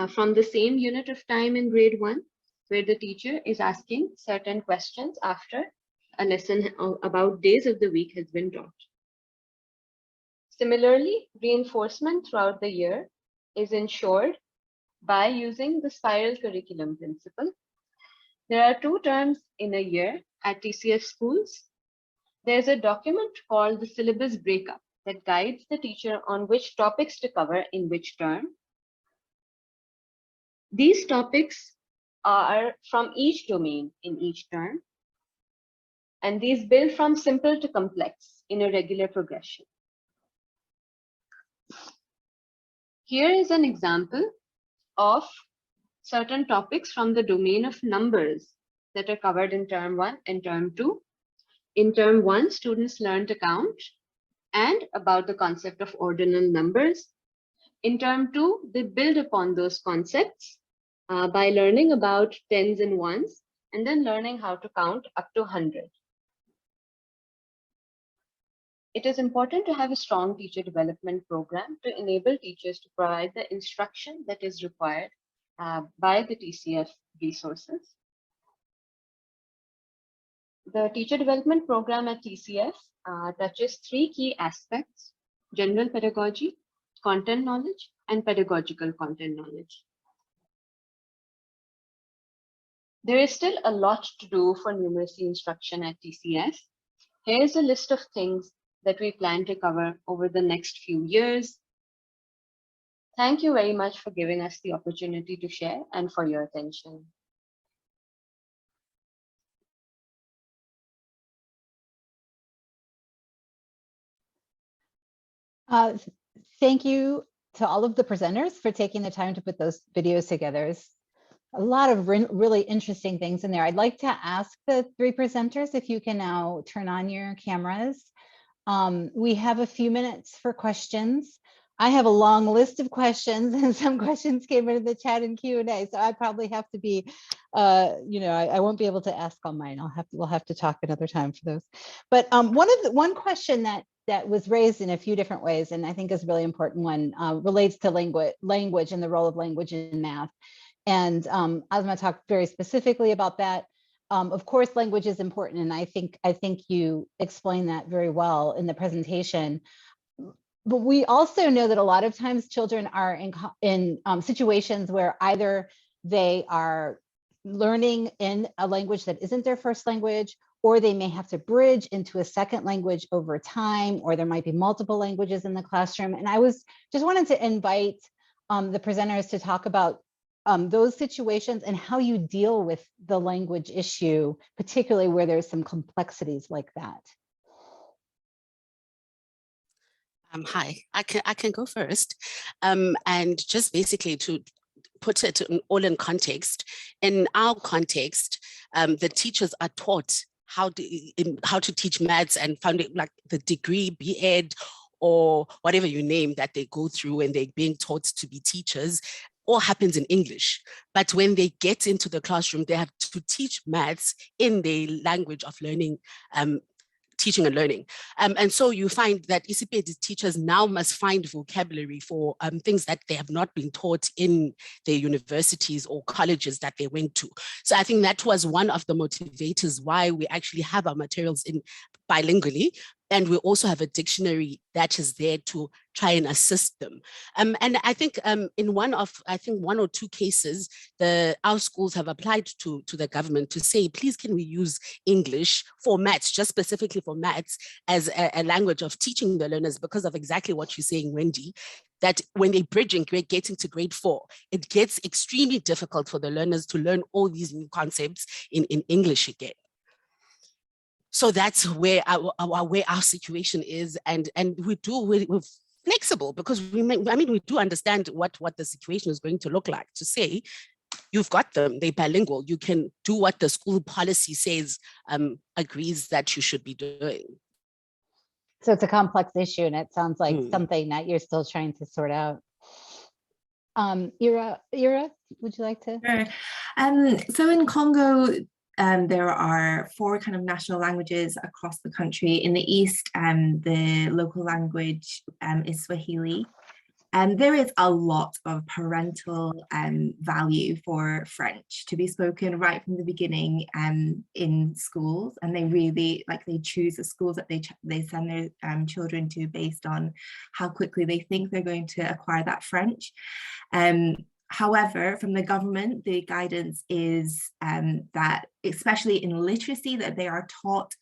from the same unit of time in grade 1, where the teacher is asking certain questions after a lesson about days of the week has been taught. Similarly, reinforcement throughout the year is ensured by using the spiral curriculum principle. There are 2 terms in a year at TCS schools. There's a document called the syllabus breakup that guides the teacher on which topics to cover in which term. These topics are from each domain in each term, and these build from simple to complex in a regular progression. Here is an example of certain topics from the domain of numbers that are covered in term 1 and term 2. In term 1, students learn to count and about the concept of ordinal numbers. In term 2, they build upon those concepts by learning about tens and ones, and then learning how to count up to 100. It is important to have a strong teacher development program to enable teachers to provide the instruction that is required by the TCF resources. The teacher development program at TCF touches 3 key aspects: general pedagogy, content knowledge, and pedagogical content knowledge. There is still a lot to do for numeracy instruction at TCF. Here's a list of things that we plan to cover over the next few years. Thank you very much for giving us the opportunity to share and for your attention. Thank you to all of the presenters for taking the time to put those videos together. There's a lot of really interesting things in there. I'd like to ask the 3 presenters if you can now turn on your cameras. We have a few minutes for questions. I have a long list of questions, and some questions came into the chat and Q&A, so I probably have to be, I won't be able to ask all mine. We'll have to talk another time for those. But one question that was raised in a few different ways, and I think is a really important one, relates to language and the role of language in math. And Azma talked very specifically about that. Of course, language is important, and I think you explained that very well in the presentation. But we also know that a lot of times children are in situations where either they are learning in a language that isn't their first language, or they may have to bridge into a second language over time, or there might be multiple languages in the classroom. And I just wanted to invite the presenters to talk about those situations and how you deal with the language issue, particularly where there's some complexities like that. Hi, I can go first. And just basically to put it all in context, in our context, the teachers are taught how to teach maths and found it like the degree, B.Ed, or whatever you name that they go through when they're being taught to be teachers, all happens in English. But when they get into the classroom, they have to teach maths in the language of learning, teaching and learning. And so you find that Isipedi teachers now must find vocabulary for things that they have not been taught in their universities or colleges that they went to. So I think that was one of the motivators why we actually have our materials in bilingually. And we also have a dictionary that is there to try and assist them. And I think in one or two cases, our schools have applied to the government to say, please, can we use English for maths, just specifically for maths, as a language of teaching the learners, because of exactly what you're saying, Wendi, that when they're bridging, getting to grade 4, it gets extremely difficult for the learners to learn all these new concepts in English again. So that's where our situation is, and we're flexible, because we do understand what the situation is going to look like. To say, you've got them, they're bilingual, you can do what the school policy says, agrees that you should be doing. So it's a complex issue, and it sounds like something that you're still trying to sort out. Ee-Reh, would you like to? Sure. So in Congo, there are 4 kind of national languages across the country. In the east, the local language is Swahili. There is a lot of parental value for French to be spoken right from the beginning in schools, and they really they choose the schools that they send their children to based on how quickly they think they're going to acquire that French. However, from the government, the guidance is that, especially in literacy, that they are taught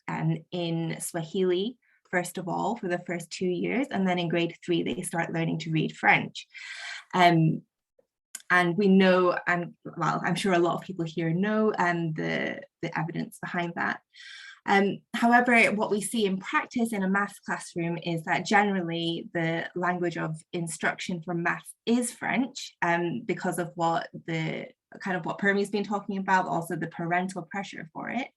in Swahili, first of all, for the first 2 years, and then in grade 3, they start learning to read French. And we know, and well, I'm sure a lot of people here know the evidence behind that. However, what we see in practice in a maths classroom is that generally the language of instruction for maths is French, because of what Permie's been talking about, also the parental pressure for it.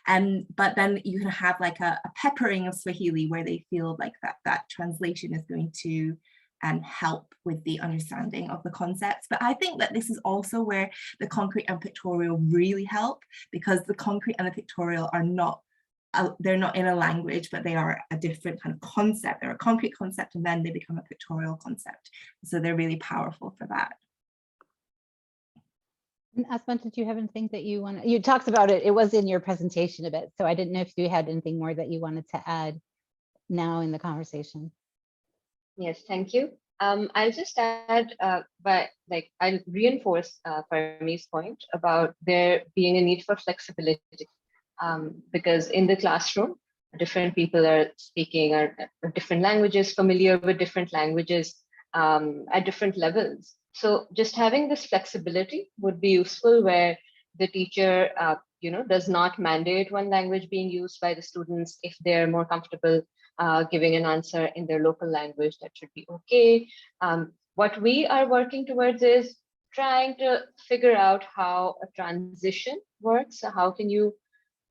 But then you can have like a peppering of Swahili, where they feel like that translation is going to help with the understanding of the concepts. But I think that this is also where the concrete and pictorial really help, because the concrete and the pictorial are not, they're not in a language, but they are a different kind of concept. They're a concrete concept, and then they become a pictorial concept. So they're really powerful for that. And Azma, did you have anything that you want? You talked about it. It was in your presentation a bit, so I didn't know if you had anything more that you wanted to add now in the conversation. Yes, thank you. I'll just add, I'll reinforce Permie's point about there being a need for flexibility, because in the classroom, different people are speaking different languages, familiar with different languages at different levels. So just having this flexibility would be useful, where the teacher, does not mandate one language being used by the students. If they're more comfortable giving an answer in their local language, that should be okay. What we are working towards is trying to figure out how a transition works. So how can you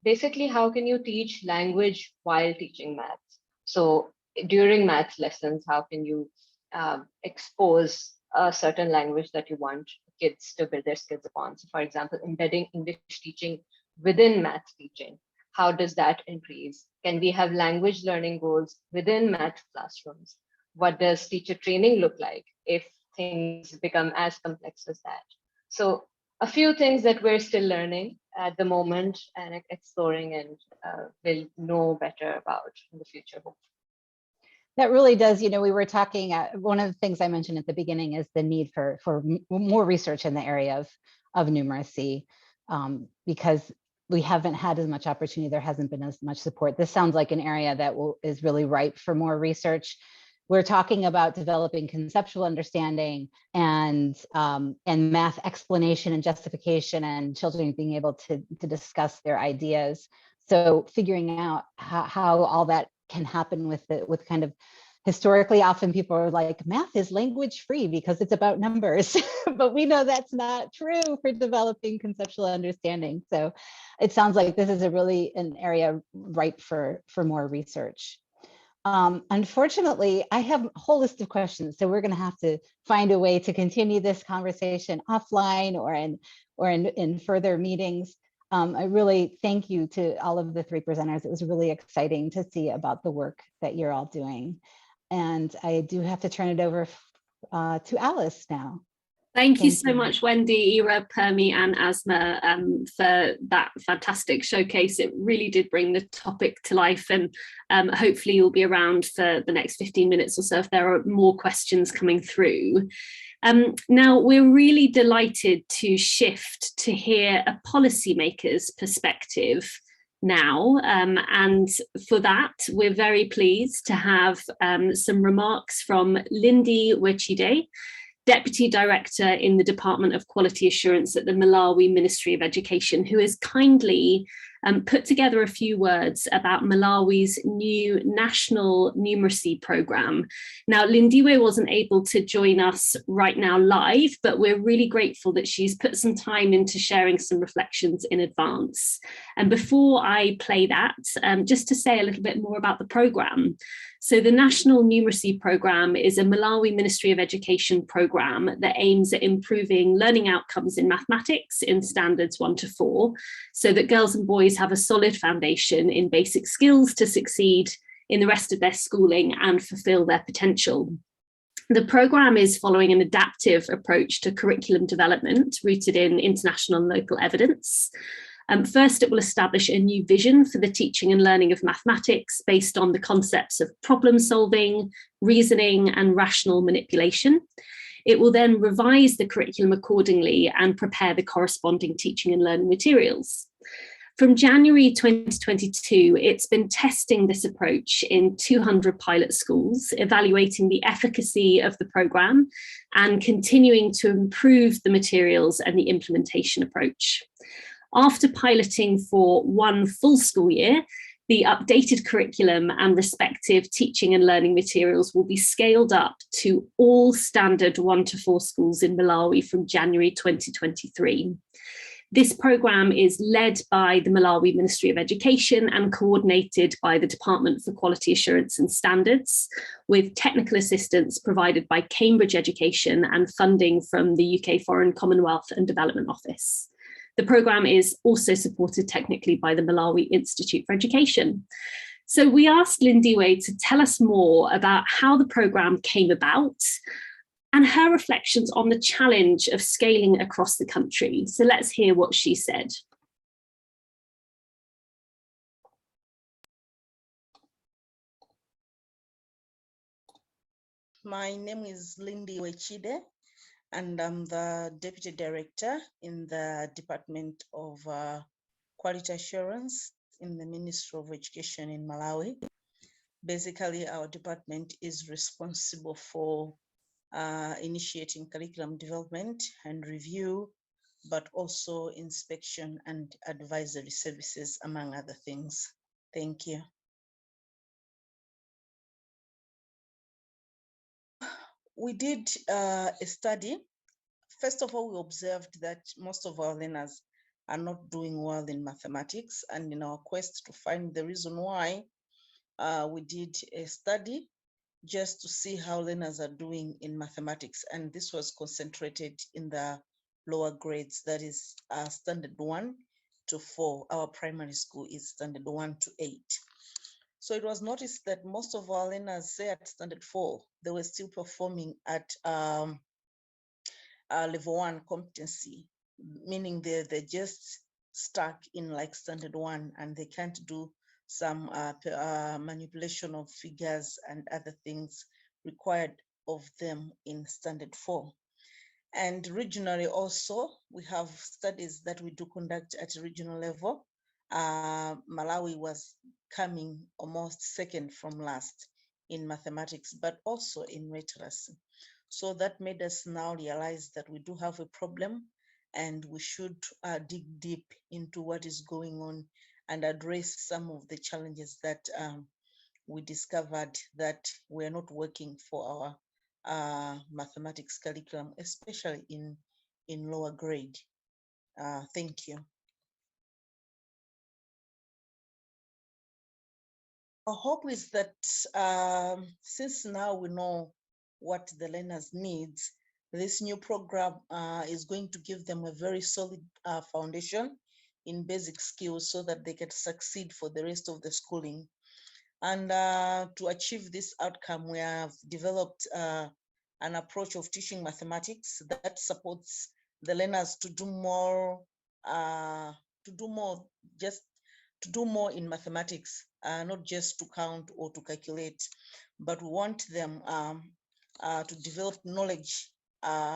teach language while teaching maths? So during maths lessons, how can you expose a certain language that you want kids to build their skills upon? So for example, embedding English teaching within maths teaching, how does that increase? Can we have language learning goals within maths classrooms? What does teacher training look like if things become as complex as that? So a few things that we're still learning at the moment and exploring, and will know better about in the future. That really does, we were talking, one of the things I mentioned at the beginning is the need for more research in the area of numeracy, because we haven't had as much opportunity, there hasn't been as much support. This sounds like an area that is really ripe for more research. We're talking about developing conceptual understanding and math explanation and justification, and children being able to discuss their ideas. So figuring out how all that can happen with kind of, historically, often people are like, math is language free because it's about numbers, but we know that's not true for developing conceptual understanding. So it sounds like this is an area ripe for more research. Unfortunately, I have a whole list of questions, so we're going to have to find a way to continue this conversation offline or in further meetings. I really thank you to all of the three presenters. It was really exciting to see about the work that you're all doing. And I do have to turn it over to Alice now. Thank you so much, Wendi, Ee-Reh, Permie and Azma for that fantastic showcase. It really did bring the topic to life, and hopefully you'll be around for the next 15 minutes or so if there are more questions coming through. Now, we're really delighted to shift to hear a policymaker's perspective now, and for that we're very pleased to have some remarks from Lindiwe Chide, Deputy Director in the Department of Quality Assurance at the Malawi Ministry of Education, who has kindly put together a few words about Malawi's new national numeracy program. Now, Lindiwe wasn't able to join us right now live, but we're really grateful that she's put some time into sharing some reflections in advance. And before I play that, just to say a little bit more about the program. So the National Numeracy Program is a Malawi Ministry of Education program that aims at improving learning outcomes in mathematics in standards 1 to 4, so that girls and boys have a solid foundation in basic skills to succeed in the rest of their schooling and fulfill their potential. The program is following an adaptive approach to curriculum development rooted in international and local evidence. First, it will establish a new vision for the teaching and learning of mathematics based on the concepts of problem solving, reasoning, and rational manipulation. It will then revise the curriculum accordingly and prepare the corresponding teaching and learning materials. From January 2022, it's been testing this approach in 200 pilot schools, evaluating the efficacy of the program and continuing to improve the materials and the implementation approach. After piloting for 1 full school year, the updated curriculum and respective teaching and learning materials will be scaled up to all standard 1 to 4 schools in Malawi from January 2023. This program is led by the Malawi Ministry of Education and coordinated by the Department for Quality Assurance and Standards, with technical assistance provided by Cambridge Education and funding from the UK Foreign, Commonwealth and Development Office. The program is also supported technically by the Malawi Institute for Education. So we asked Lindiwe to tell us more about how the program came about and her reflections on the challenge of scaling across the country. So let's hear what she said. My name is Lindiwe Chide, and I'm the Deputy Director in the Department of Quality Assurance in the Ministry of Education in Malawi. Basically, our department is responsible for initiating curriculum development and review, but also inspection and advisory services, among other things. Thank you. We did a study. First of all, we observed that most of our learners are not doing well in mathematics, and in our quest to find the reason why, we did a study just to see how learners are doing in mathematics, and this was concentrated in the lower grades, that is standard 1 to 4. Our primary school is standard 1 to 8. So it was noticed that most of our learners, say at standard 4, they were still performing at level 1 competency, meaning they're just stuck in like standard 1 and they can't do some manipulation of figures and other things required of them in standard 4. And regionally also, we have studies that we do conduct at a regional level. Malawi was coming almost second from last in mathematics, but also in literacy. So that made us now realize that we do have a problem and we should dig deep into what is going on and address some of the challenges that we discovered that were not working for our mathematics curriculum, especially in lower grade. Thank you. Our hope is that since now we know what the learners need, this new program is going to give them a very solid foundation in basic skills so that they can succeed for the rest of the schooling. And to achieve this outcome, we have developed an approach of teaching mathematics that supports the learners to do more in mathematics, not just to count or to calculate, but we want them to develop knowledge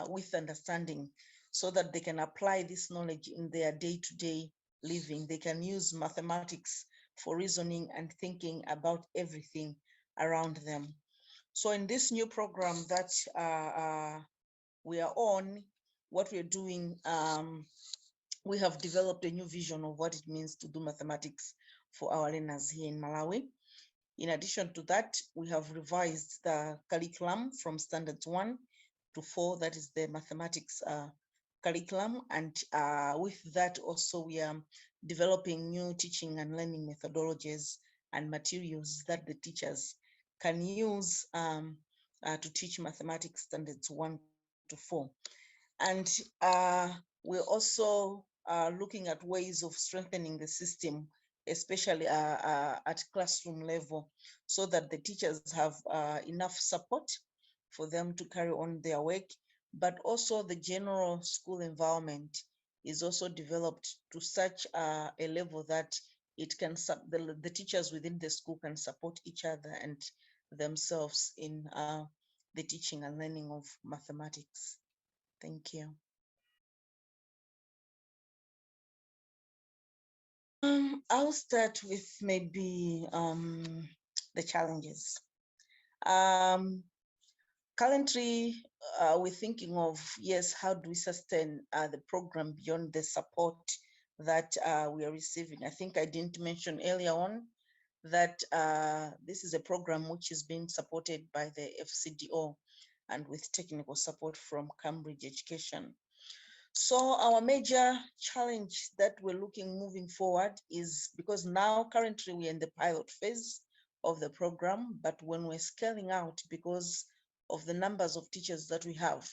with understanding so that they can apply this knowledge in their day-to-day living. They can use mathematics for reasoning and thinking about everything around them. So in this new program that we are on, what we're doing, we have developed a new vision of what it means to do mathematics for our learners here in Malawi. In addition to that, we have revised the curriculum from standards 1 to 4, that is the mathematics curriculum. And with that also, we are developing new teaching and learning methodologies and materials that the teachers can use to teach mathematics standards 1 to 4. And we're also looking at ways of strengthening the system, especially at classroom level, so that the teachers have enough support for them to carry on their work, but also the general school environment is also developed to such a level that it can the teachers within the school can support each other and themselves in the teaching and learning of mathematics. Thank you. I'll start with maybe the challenges. Currently, we're thinking of, yes, how do we sustain the program beyond the support that we are receiving? I think I didn't mention earlier on that this is a program which is being supported by the FCDO and with technical support from Cambridge Education. So our major challenge that we're looking moving forward is because now currently we're in the pilot phase of the program, but when we're scaling out because of the numbers of teachers that we have,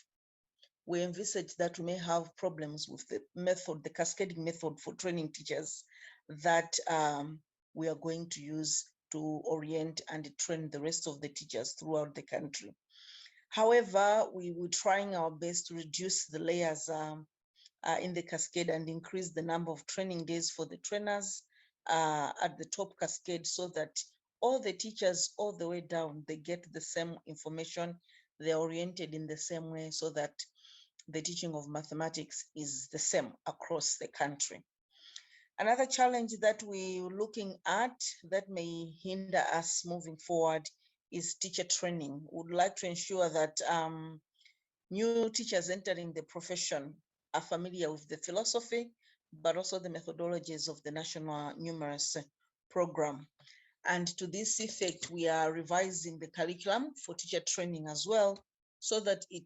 we envisage that we may have problems with the method, the cascading method for training teachers that we are going to use to orient and train the rest of the teachers throughout the country. However, we were trying our best to reduce the layers in the cascade and increase the number of training days for the trainers at the top cascade so that all the teachers all the way down, they get the same information, they're oriented in the same way so that the teaching of mathematics is the same across the country. Another challenge that we're looking at that may hinder us moving forward is teacher training. We would like to ensure that new teachers entering the profession are familiar with the philosophy, but also the methodologies of the National Numeracy Program. And to this effect, we are revising the curriculum for teacher training as well, so that it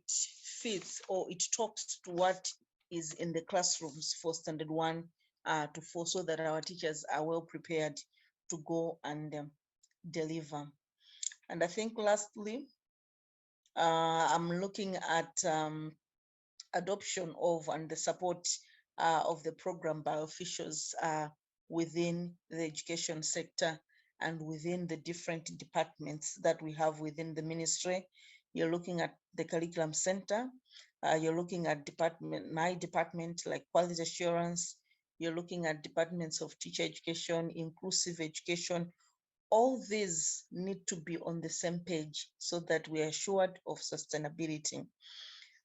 fits or it talks to what is in the classrooms for standard 1 to 4, so that our teachers are well prepared to go and deliver. And I think lastly, I'm looking at adoption of and the support of the program by officials within the education sector and within the different departments that we have within the ministry. You're looking at the curriculum center, you're looking at my department like quality assurance, you're looking at departments of teacher education, inclusive education. All these need to be on the same page so that we are assured of sustainability.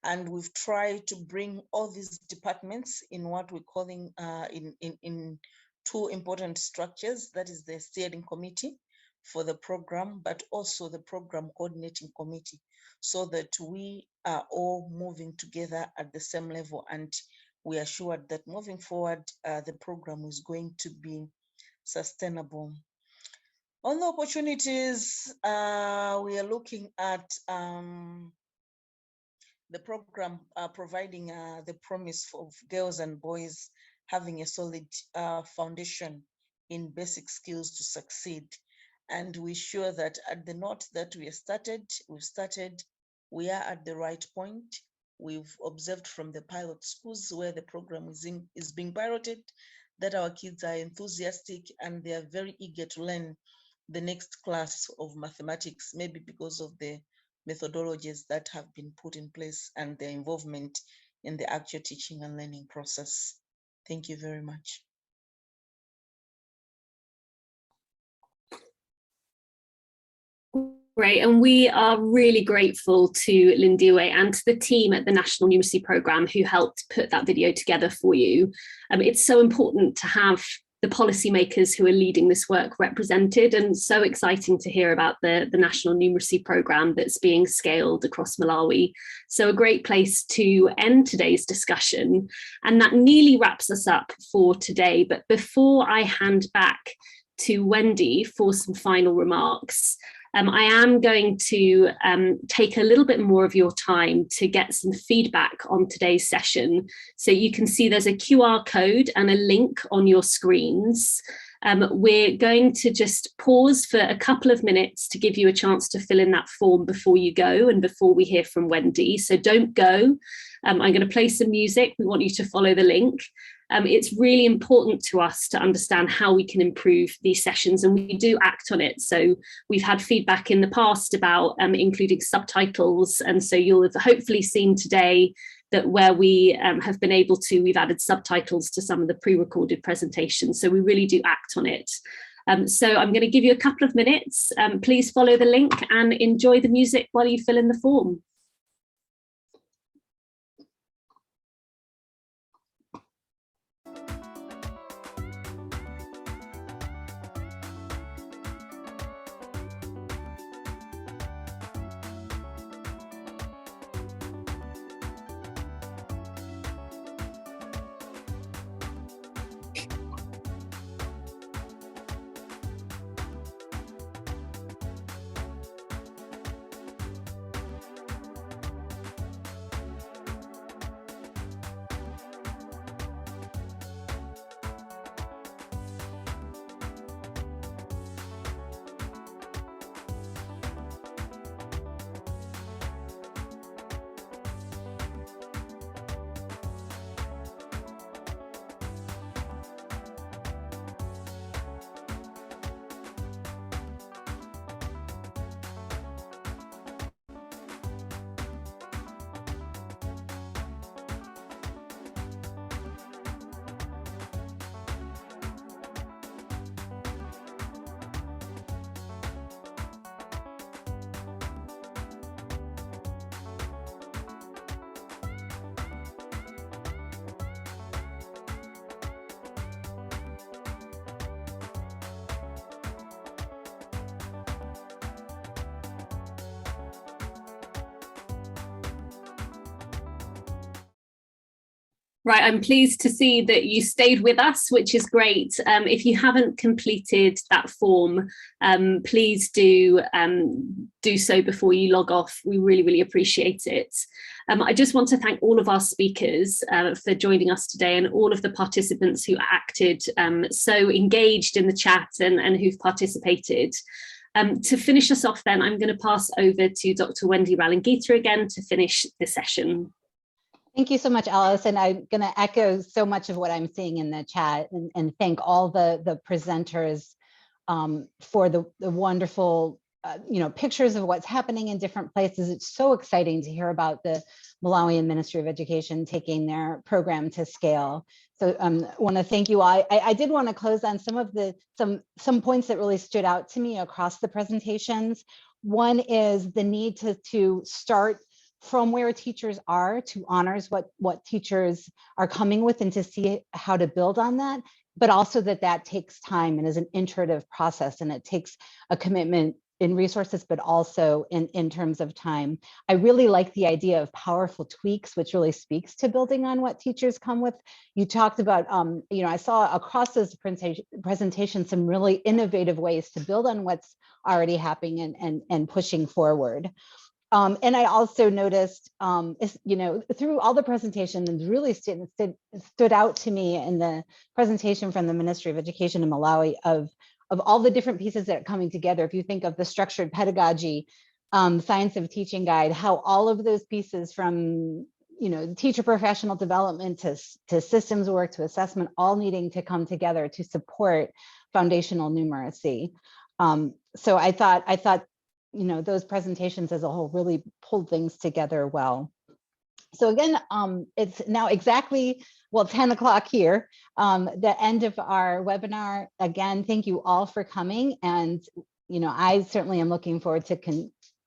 And we've tried to bring all these departments in what we're calling in two important structures. That is the steering committee for the program, but also the program coordinating committee, so that we are all moving together at the same level. And we are assured that moving forward, the program is going to be sustainable. On the opportunities, we are looking at the program providing the promise of girls and boys having a solid foundation in basic skills to succeed. And we're sure that at the note that we've started, we are at the right point. We've observed from the pilot schools where the program is being piloted that our kids are enthusiastic and they are very eager to learn the next class of mathematics, maybe because of the methodologies that have been put in place and their involvement in the actual teaching and learning process. Thank you very much. Great, and we are really grateful to Lindiwe and to the team at the National Numeracy Programme who helped put that video together for you. It's so important to have the policymakers who are leading this work represented, and so exciting to hear about the National Numeracy Programme that's being scaled across Malawi. So a great place to end today's discussion, and that nearly wraps us up for today. But before I hand back to Wendi for some final remarks, I am going to take a little bit more of your time to get some feedback on today's session. So you can see there's a QR code and a link on your screens. We're going to just pause for a couple of minutes to give you a chance to fill in that form before you go and before we hear from Wendi. So don't go. I'm going to play some music. We want you to follow the link. It's really important to us to understand how we can improve these sessions, and we do act on it. So we've had feedback in the past about including subtitles, and so you'll have hopefully seen today that where we have been able to, we've added subtitles to some of the pre-recorded presentations. So we really do act on it. So I'm going to give you a couple of minutes. Please follow the link and enjoy the music while you fill in the form. Right, I'm pleased to see that you stayed with us, which is great. If you haven't completed that form, please do so before you log off. We really, really appreciate it. I just want to thank all of our speakers for joining us today, and all of the participants who acted so engaged in the chat and who've participated. To finish us off then, I'm going to pass over to Dr. Wendi Ralaingita again to finish the session. Thank you so much, Alice. And I'm going to echo so much of what I'm seeing in the chat and thank all the presenters for the wonderful pictures of what's happening in different places. It's so exciting to hear about the Malawian Ministry of Education taking their program to scale. So I want to thank you. I did want to close on some points that really stood out to me across the presentations. One is the need to start from where teachers are to honors what teachers are coming with and to see how to build on that, but also that takes time and is an iterative process, and it takes a commitment in resources, but also in terms of time. I really like the idea of powerful tweaks, which really speaks to building on what teachers come with. You talked about, I saw across this presentation some really innovative ways to build on what's already happening and pushing forward. And I also noticed, through all the presentations, really stood out to me in the presentation from the Ministry of Education in Malawi of all the different pieces that are coming together. If you think of the structured pedagogy, science of teaching guide, how all of those pieces from teacher professional development to systems work to assessment, all needing to come together to support foundational numeracy. So I thought those presentations as a whole really pulled things together well. So again, it's now exactly, 10 o'clock here, the end of our webinar. Again, thank you all for coming. And, I certainly am looking forward to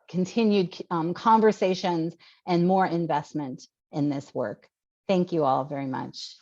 continued conversations and more investment in this work. Thank you all very much.